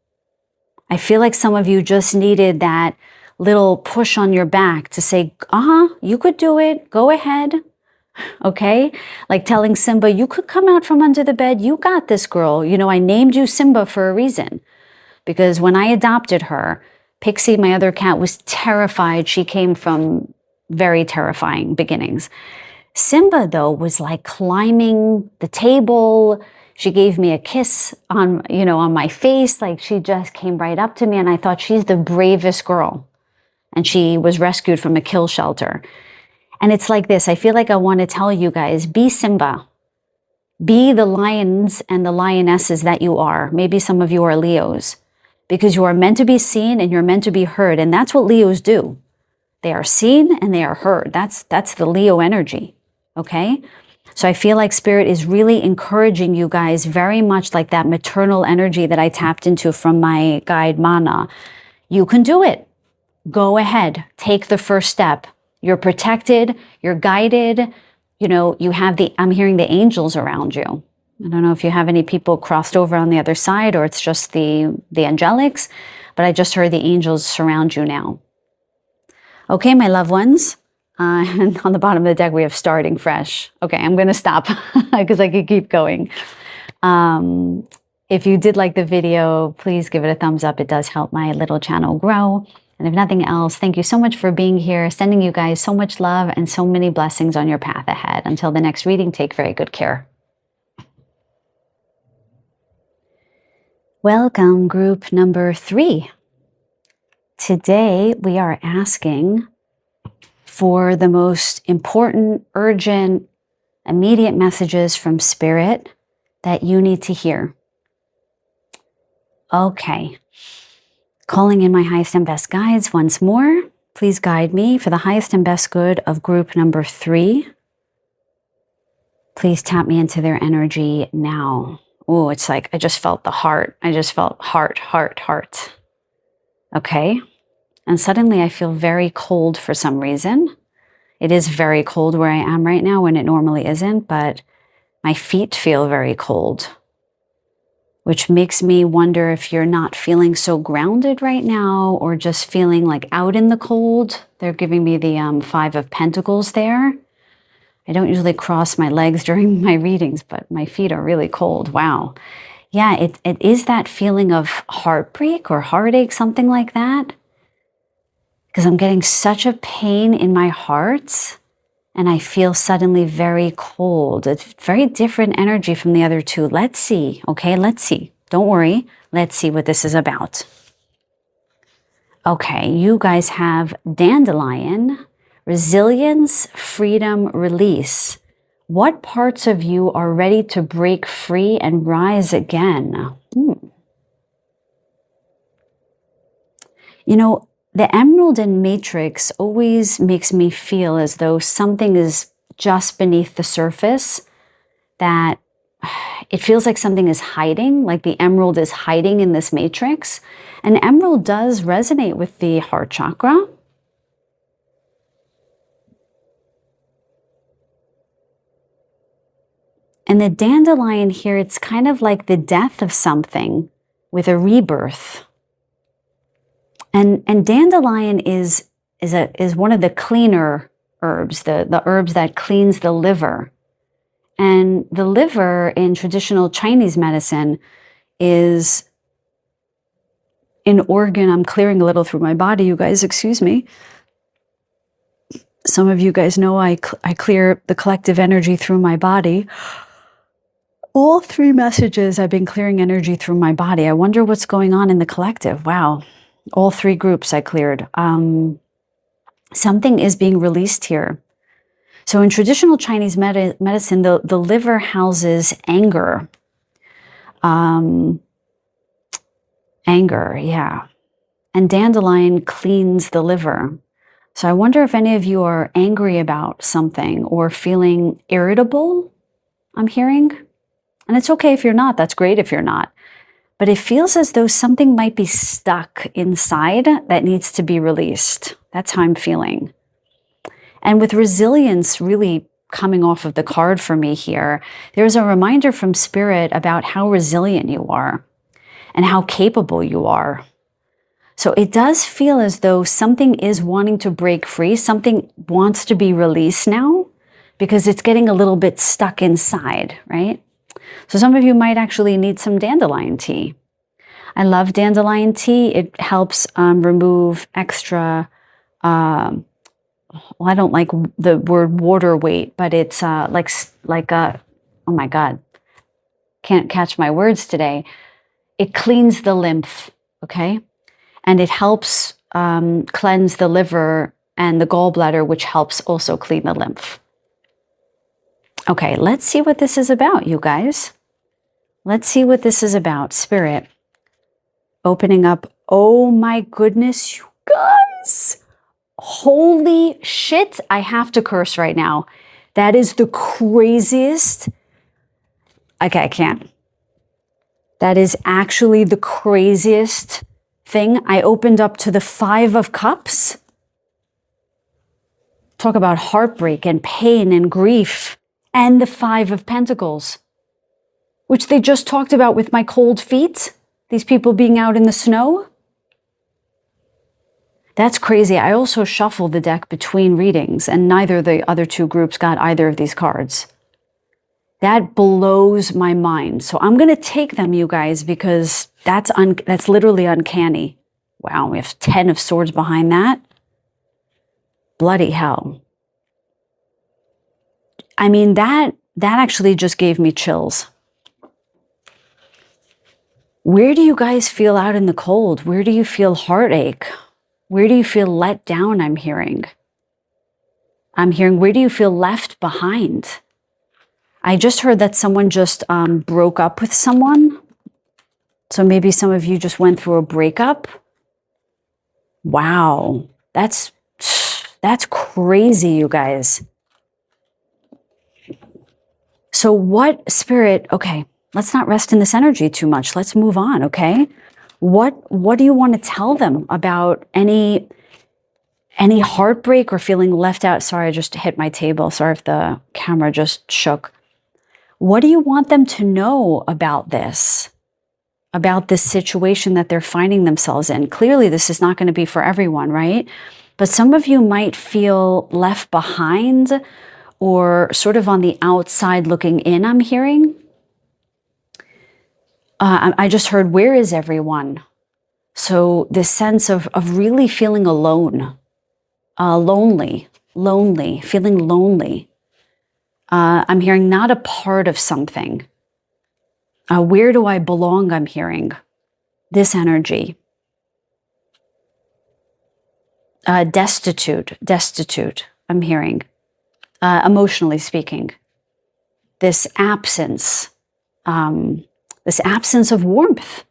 I feel like some of you just needed that little push on your back to say, you could do it. Go ahead. Okay? Like telling Simba, you could come out from under the bed. You got this, girl. You know, I named you Simba for a reason. Because when I adopted her, Pixie, my other cat, was terrified. She came from very terrifying beginnings. Simba, though, was like climbing the table. She gave me a kiss on my face. Like she just came right up to me, and I thought she's the bravest girl. And she was rescued from a kill shelter. And it's like this. I feel like I want to tell you guys, be Simba. Be the lions and the lionesses that you are. Maybe some of you are Leos. Because you are meant to be seen and you're meant to be heard. And that's what Leos do. They are seen and they are heard. That's the Leo energy. Okay? So I feel like Spirit is really encouraging you guys, very much like that maternal energy that I tapped into from my guide Mana. You can do it. Go ahead. Take the first step. You're protected. You're guided. You know, I'm hearing the angels around you. I don't know if you have any people crossed over on the other side or it's just the angelics, but I just heard the angels surround you now. Okay, my loved ones. And on the bottom of the deck, we have starting fresh. Okay, I'm going to stop because I could keep going. If you did like the video, please give it a thumbs up. It does help my little channel grow. And if nothing else, thank you so much for being here, sending you guys so much love and so many blessings on your path ahead. Until the next reading, take very good care. Welcome, group number 3. Today, we are asking for the most important, urgent, immediate messages from Spirit that you need to hear. Okay. Calling in my highest and best guides once more. Please guide me for the highest and best good of group number 3. Please tap me into their energy now. Oh, it's like I just felt the heart. I just felt heart, heart, heart. Okay. And suddenly I feel very cold for some reason. It is very cold where I am right now when it normally isn't, but my feet feel very cold, which makes me wonder if you're not feeling so grounded right now or just feeling like out in the cold. They're giving me the 5 of Pentacles there. I don't usually cross my legs during my readings, but my feet are really cold. Wow. Yeah, it is that feeling of heartbreak or heartache, something like that. Because I'm getting such a pain in my heart and I feel suddenly very cold. It's very different energy from the other two. Let's see, okay? Let's see. Don't worry. Let's see what this is about. Okay, you guys have Dandelion, Resilience, Freedom, Release. What parts of you are ready to break free and rise again? You know, the Emerald and Matrix always makes me feel as though something is just beneath the surface, that it feels like something is hiding, like the Emerald is hiding in this Matrix. And Emerald does resonate with the heart chakra. And the Dandelion here, it's kind of like the death of something with a rebirth. And Dandelion is one of the cleaner herbs, the herbs that cleans the liver. And the liver in traditional Chinese medicine is an organ. I'm clearing a little through my body, you guys, excuse me. Some of you guys know I clear the collective energy through my body. All 3 messages I've been clearing energy through my body. I wonder what's going on in the collective. Wow. All 3 groups I cleared. Something is being released here. So in traditional Chinese medicine, the liver houses anger. Anger, yeah. And Dandelion cleans the liver. So I wonder if any of you are angry about something or feeling irritable, I'm hearing. And it's okay if you're not. That's great if you're not. But it feels as though something might be stuck inside that needs to be released. That's how I'm feeling. And with resilience really coming off of the card for me here, there's a reminder from Spirit about how resilient you are and how capable you are. So it does feel as though something is wanting to break free. Something wants to be released now because it's getting a little bit stuck inside, right? So some of you might actually need some dandelion tea. I love dandelion tea. It helps remove extra, well, I don't like the word water weight, but it's like a, oh my God, can't catch my words today. It cleans the lymph, okay? And it helps cleanse the liver and the gallbladder, which helps also clean the lymph. Okay, let's see what this is about, you guys. Let's see what this is about. Spirit, opening up. Oh my goodness, you guys. Holy shit. I have to curse right now. That is the craziest. Okay, I can't. That is actually the craziest thing. I opened up to the 5 of Cups. Talk about heartbreak and pain and grief. And the 5 of Pentacles, which they just talked about with my cold feet. These people being out in the snow. That's crazy. I also shuffled the deck between readings and neither of the other 2 groups got either of these cards. That blows my mind. So I'm going to take them, you guys, because that's literally uncanny. Wow, we have 10 of Swords behind that. Bloody hell. I mean, that actually just gave me chills. Where do you guys feel out in the cold? Where do you feel heartache? Where do you feel let down, I'm hearing? I'm hearing, where do you feel left behind? I just heard that someone just broke up with someone. So maybe some of you just went through a breakup. Wow, that's crazy, you guys. So what, Spirit, okay, let's not rest in this energy too much. Let's move on, okay? What do you want to tell them about any heartbreak or feeling left out? Sorry, I just hit my table. Sorry if the camera just shook. What do you want them to know about this situation that they're finding themselves in? Clearly, this is not going to be for everyone, right? But some of you might feel left behind or sort of on the outside looking in, I'm hearing. I just heard, where is everyone? So this sense of really feeling alone, lonely, feeling lonely. I'm hearing not a part of something. Where do I belong? I'm hearing this energy. Destitute, I'm hearing. Emotionally speaking. This absence of warmth.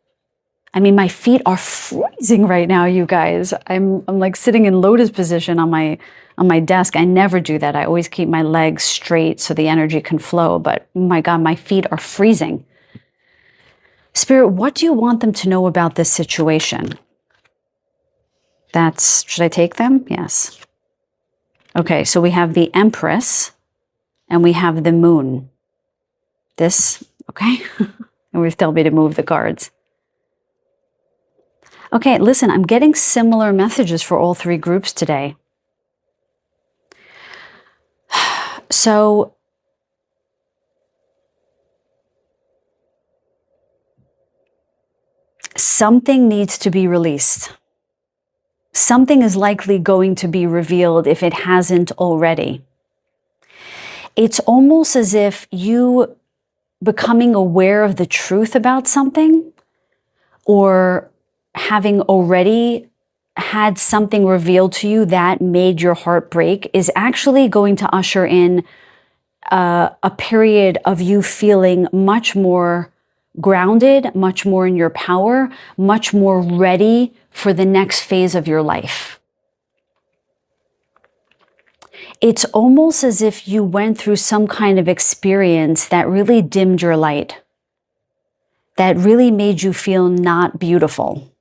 I mean, my feet are freezing right now, you guys. I'm like sitting in lotus position on my desk. I never do that. I always keep my legs straight so the energy can flow. But oh my God, my feet are freezing. Spirit, what do you want them to know about this situation? Should I take them? Yes. Okay, so we have the Empress and we have the Moon. This, okay? And we've told me to move the cards. Okay, listen, I'm getting similar messages for all 3 groups today. So, something needs to be released. Something is likely going to be revealed if it hasn't already. It's almost as if you becoming aware of the truth about something or having already had something revealed to you that made your heart break is actually going to usher in a period of you feeling much more grounded, much more in your power, much more ready for the next phase of your life. It's almost as if you went through some kind of experience that really dimmed your light, that really made you feel not beautiful,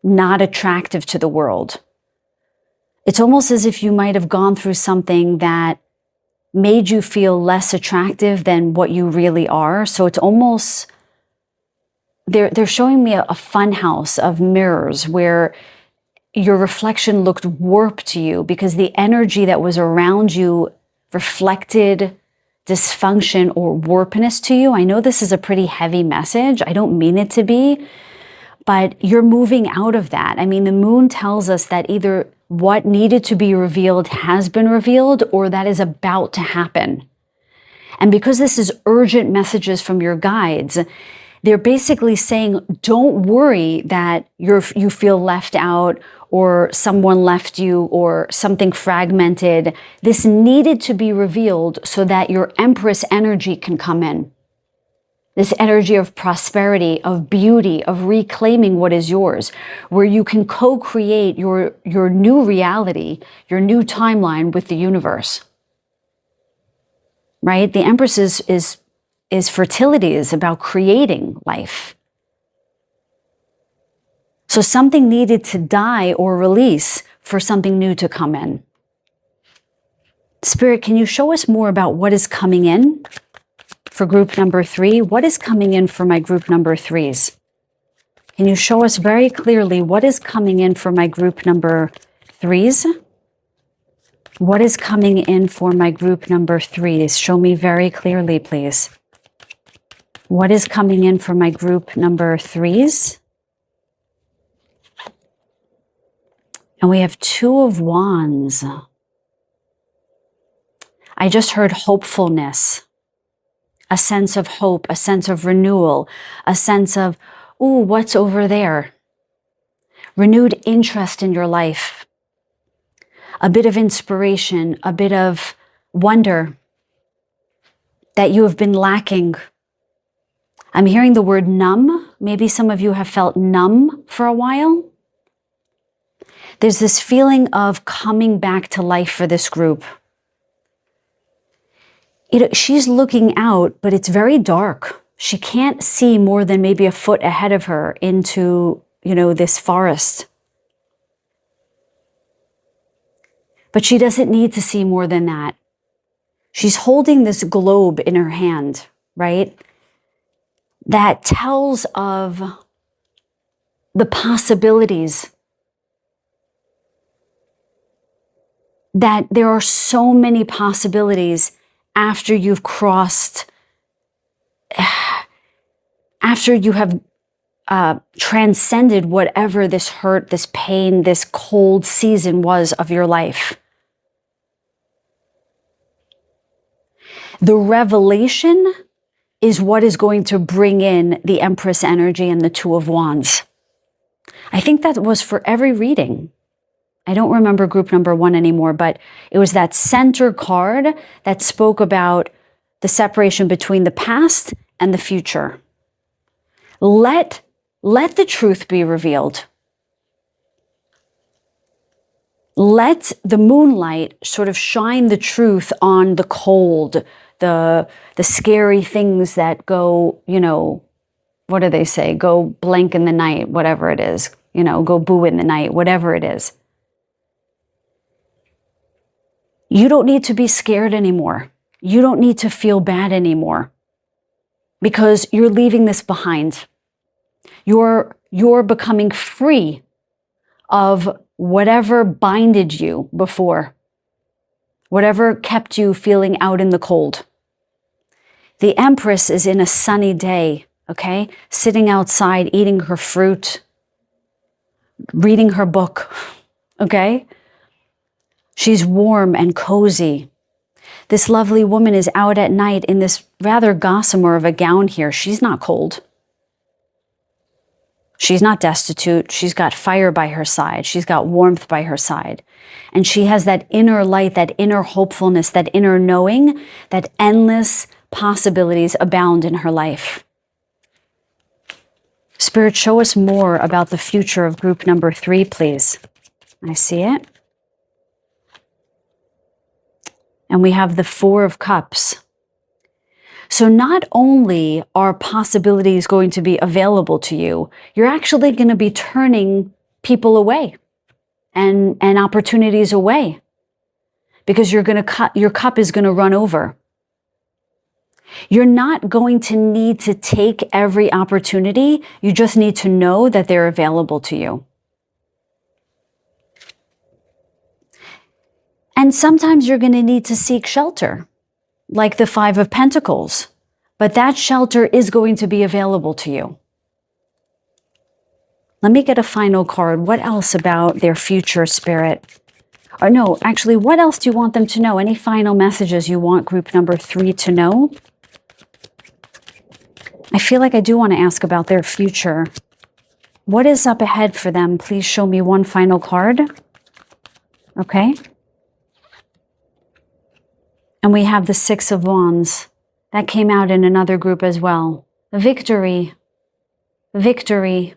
not attractive to the world. It's almost as if you might have gone through something that made you feel less attractive than what you really are. So it's almost they're showing me a fun house of mirrors where your reflection looked warped to you because the energy that was around you reflected dysfunction or warpness to you. I know this is a pretty heavy message. I don't mean it to be, but you're moving out of that. I mean, the moon tells us that either what needed to be revealed has been revealed or that is about to happen. And because this is urgent messages from your guides, they're basically saying, don't worry that you feel left out or someone left you or something fragmented. This needed to be revealed so that your Empress energy can come in. This energy of prosperity, of beauty, of reclaiming what is yours, where you can co-create your new reality, your new timeline with the universe. Right? The Empress is fertility, is about creating life. So something needed to die or release for something new to come in. Spirit, can you show us more about what is coming in for group number 3? What is coming in for my group number 3s? Can you show us very clearly what is coming in for my group number 3s? What is coming in for my group number 3s? Show me very clearly, please. What is coming in for my group number 3s? And we have 2 of Wands. I just heard hopefulness, a sense of hope, a sense of renewal, a sense of, ooh, what's over there? Renewed interest in your life, a bit of inspiration, a bit of wonder that you have been lacking. I'm hearing the word numb. Maybe some of you have felt numb for a while. There's this feeling of coming back to life for this group. She's looking out, but it's very dark. She can't see more than maybe a foot ahead of her into, this forest. But she doesn't need to see more than that. She's holding this globe in her hand, right? That tells of the possibilities. That there are so many possibilities after you've crossed, after you have transcended whatever this hurt, this pain, this cold season was of your life. The revelation is what is going to bring in the Empress energy and the 2 of Wands. I think that was for every reading. I don't remember group number 1 anymore, but it was that center card that spoke about the separation between the past and the future. Let the truth be revealed. Let the moonlight sort of shine the truth on the cold, the scary things that go, what do they say? Go blank in the night, whatever it is, go boo in the night, whatever it is. You don't need to be scared anymore. You don't need to feel bad anymore because you're leaving this behind. You're becoming free of whatever binded you before, whatever kept you feeling out in the cold. The Empress is in a sunny day, okay? Sitting outside, eating her fruit, reading her book, okay? She's warm and cozy. This lovely woman is out at night in this rather gossamer of a gown here. She's not cold. She's not destitute. She's got fire by her side. She's got warmth by her side. And she has that inner light, that inner hopefulness, that inner knowing that endless possibilities abound in her life. Spirit, show us more about the future of group number 3, please. I see it. And we have the 4 of Cups. So not only are possibilities going to be available to you, you're actually going to be turning people away and opportunities away because your cup is going to run over. You're not going to need to take every opportunity. You just need to know that they're available to you. And sometimes you're going to need to seek shelter, like the Five of Pentacles. But that shelter is going to be available to you. Let me get a final card. What else about their future, Spirit? Or no, actually, what else do you want them to know? Any final messages you want group number 3 to know? I feel like I do want to ask about their future. What is up ahead for them? Please show me one final card. Okay. And we have the Six of Wands. That came out in another group as well. Victory. Victory.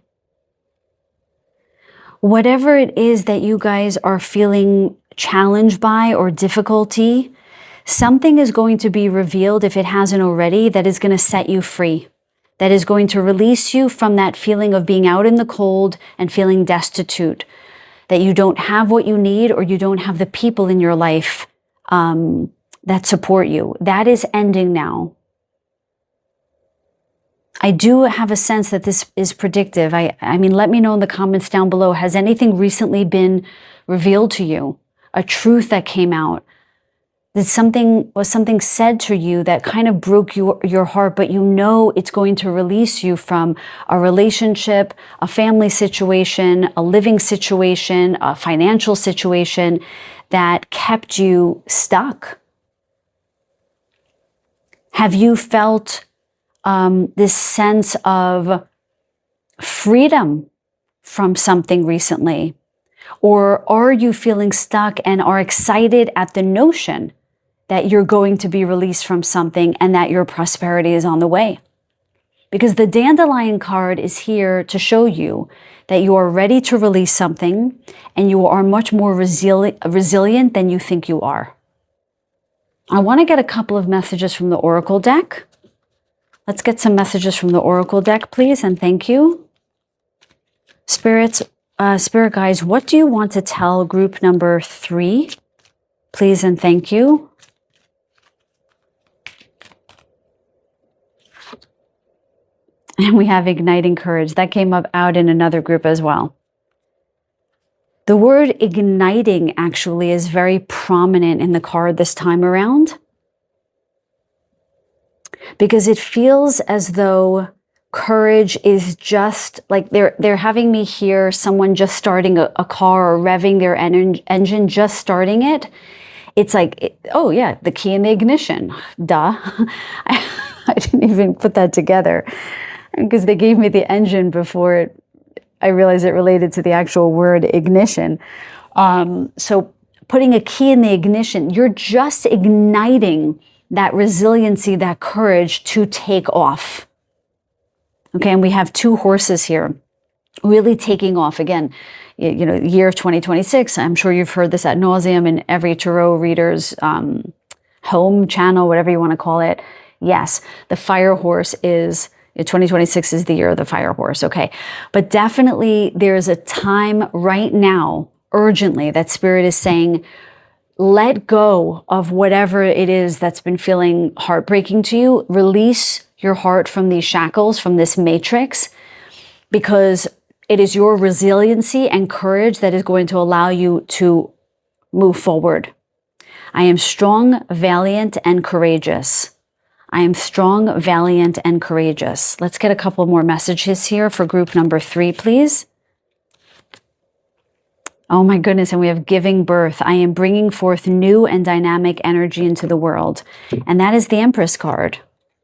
Whatever it is that you guys are feeling challenged by or difficulty, something is going to be revealed, if it hasn't already, that is going to set you free. That is going to release you from that feeling of being out in the cold and feeling destitute. That you don't have what you need, or you don't have the people in your life that support you. That is ending now. I do have a sense that this is predictive. I mean, let me know in the comments down below. Has anything recently been revealed to you? A truth that came out? That was something said to you that kind of broke your heart, but you know it's going to release you from a relationship, a family situation, a living situation, a financial situation that kept you stuck. Have you felt this sense of freedom from something recently? Or are you feeling stuck and are excited at the notion that you're going to be released from something and that your prosperity is on the way? Because the dandelion card is here to show you that you are ready to release something and you are much more resilient than you think you are. I want to get a couple of messages from the Oracle deck. Let's get some messages from the Oracle deck, please, and thank you. Spirit guides, what do you want to tell group number 3? Please and thank you. And we have igniting courage. That came up out in another group as well. The word igniting actually is very prominent in the card this time around, because it feels as though courage is just like they're having me hear someone just starting a car or revving their engine, just starting it. It's like, oh yeah, the key in the ignition. Duh. I didn't even put that together because they gave me the engine before I realized it related to the actual word ignition. So putting a key in the ignition, you're just igniting that resiliency, that courage to take off. Okay, and we have 2 horses here, really taking off. Again, you know, year of 2026, I'm sure you've heard this ad nauseum in every tarot reader's home channel, whatever you want to call it. Yes, the fire horse is, 2026 is the year of the fire horse, okay? But definitely there's a time right now, urgently, that Spirit is saying, let go of whatever it is that's been feeling heartbreaking to you. Release your heart from these shackles, from this matrix, because it is your resiliency and courage that is going to allow you to move forward. I am strong, valiant, and courageous. I am strong, valiant, and courageous. Let's get a couple more messages here for group number 3, please. Oh my goodness, and we have giving birth. I am bringing forth new and dynamic energy into the world. And that is the Empress card,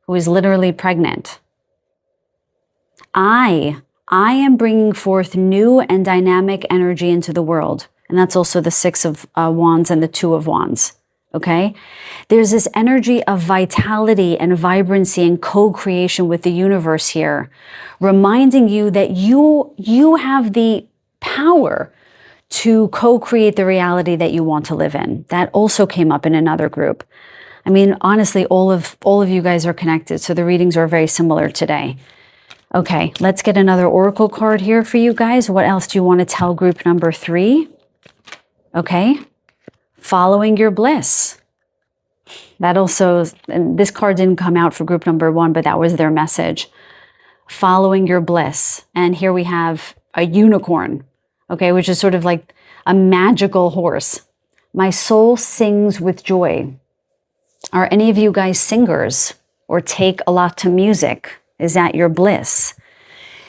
who is literally pregnant. I am bringing forth new and dynamic energy into the world. And that's also the 6 of Wands and the 2 of Wands. Okay? There's this energy of vitality and vibrancy and co-creation with the universe here, reminding you that you have the power to co-create the reality that you want to live in. That also came up in another group. I mean, honestly, all of you guys are connected, so the readings are very similar today. Okay, let's get another oracle card here for you guys. What else do you want to tell group number 3? Okay, following your bliss. That also, and this card didn't come out for group number 1, but that was their message. Following your bliss. And here we have a unicorn, okay, which is sort of like a magical horse. My soul sings with joy. Are any of you guys singers or take a lot to music? Is that your bliss?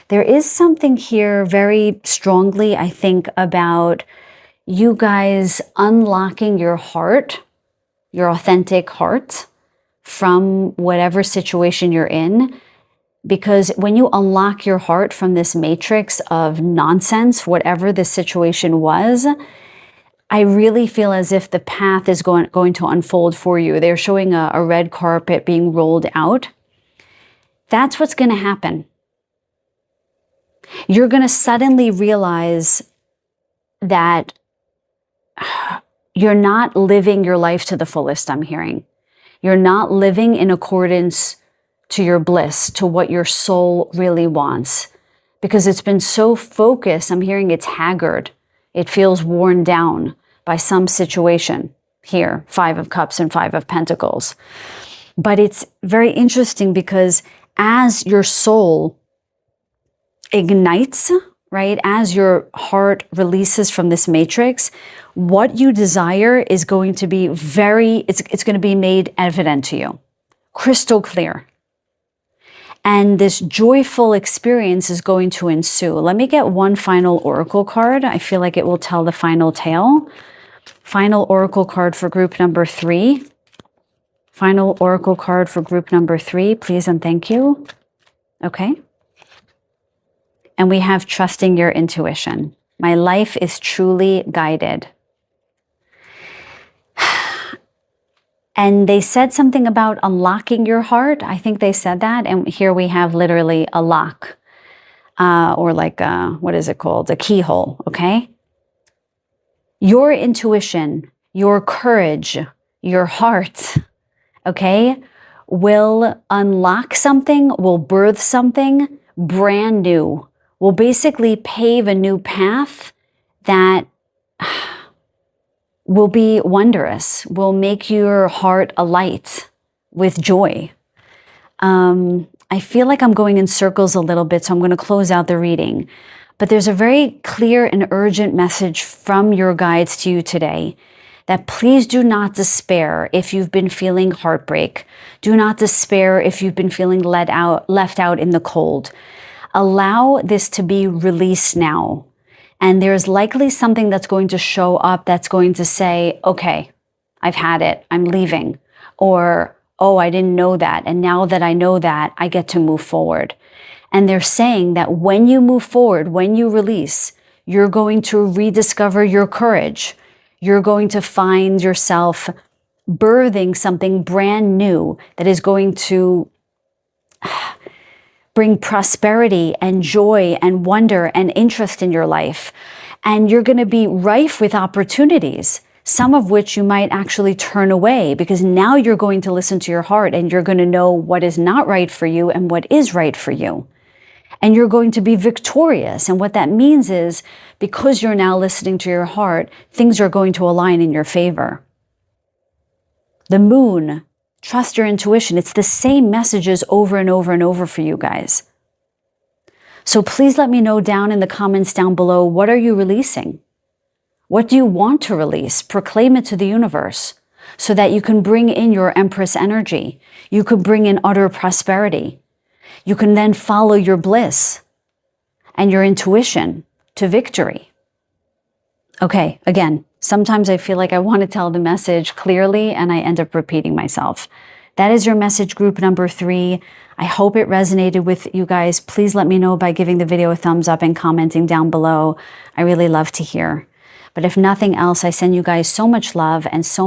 There is something here very strongly, I think, about you guys unlocking your heart, your authentic heart, from whatever situation you're in. Because when you unlock your heart from this matrix of nonsense, whatever the situation was, I really feel as if the path is going to unfold for you. They're showing a red carpet being rolled out. That's what's going to happen. You're going to suddenly realize that you're not living your life to the fullest, I'm hearing. You're not living in accordance to your bliss, to what your soul really wants. Because it's been so focused, I'm hearing it's haggard. It feels worn down by some situation. Here, 5 of Cups and 5 of Pentacles. But it's very interesting because as your soul ignites, right, as your heart releases from this matrix, what you desire is going to be it's going to be made evident to you, crystal clear. And this joyful experience is going to ensue. Let me get one final oracle card. I feel like it will tell the final tale. Final oracle card for group number 3. Final oracle card for group number 3, please and thank you. Okay. And we have trusting your intuition. My life is truly guided. And they said something about unlocking your heart. I think they said that. And here we have literally a lock, or like what is it called? A keyhole, okay? Your intuition, your courage, your heart, okay, will unlock something, will birth something brand new, will basically pave a new path that will be wondrous, will make your heart alight with joy. I feel like I'm going in circles a little bit, so I'm going to close out the reading. But there's a very clear and urgent message from your guides to you today that please do not despair if you've been feeling heartbreak. Do not despair if you've been feeling left out in the cold. Allow this to be released now. And there's likely something that's going to show up that's going to say, okay, I've had it, I'm leaving. Or, oh, I didn't know that. And now that I know that, I get to move forward. And they're saying that when you move forward, when you release, you're going to rediscover your courage. You're going to find yourself birthing something brand new that is going to bring prosperity and joy and wonder and interest in your life. And you're going to be rife with opportunities, some of which you might actually turn away because now you're going to listen to your heart and you're going to know what is not right for you and what is right for you. And you're going to be victorious. And what that means is because you're now listening to your heart, things are going to align in your favor. The moon, trust your intuition. It's the same messages over and over and over for you guys. So please let me know down in the comments down below, what are you releasing? What do you want to release? Proclaim it to the universe so that you can bring in your Empress energy. You can bring in utter prosperity. You can then follow your bliss and your intuition to victory. Okay, again, sometimes I feel like I want to tell the message clearly and I end up repeating myself. That is your message, group number 3. I hope it resonated with you guys. Please let me know by giving the video a thumbs up and commenting down below. I really love to hear. But if nothing else, I send you guys so much love and so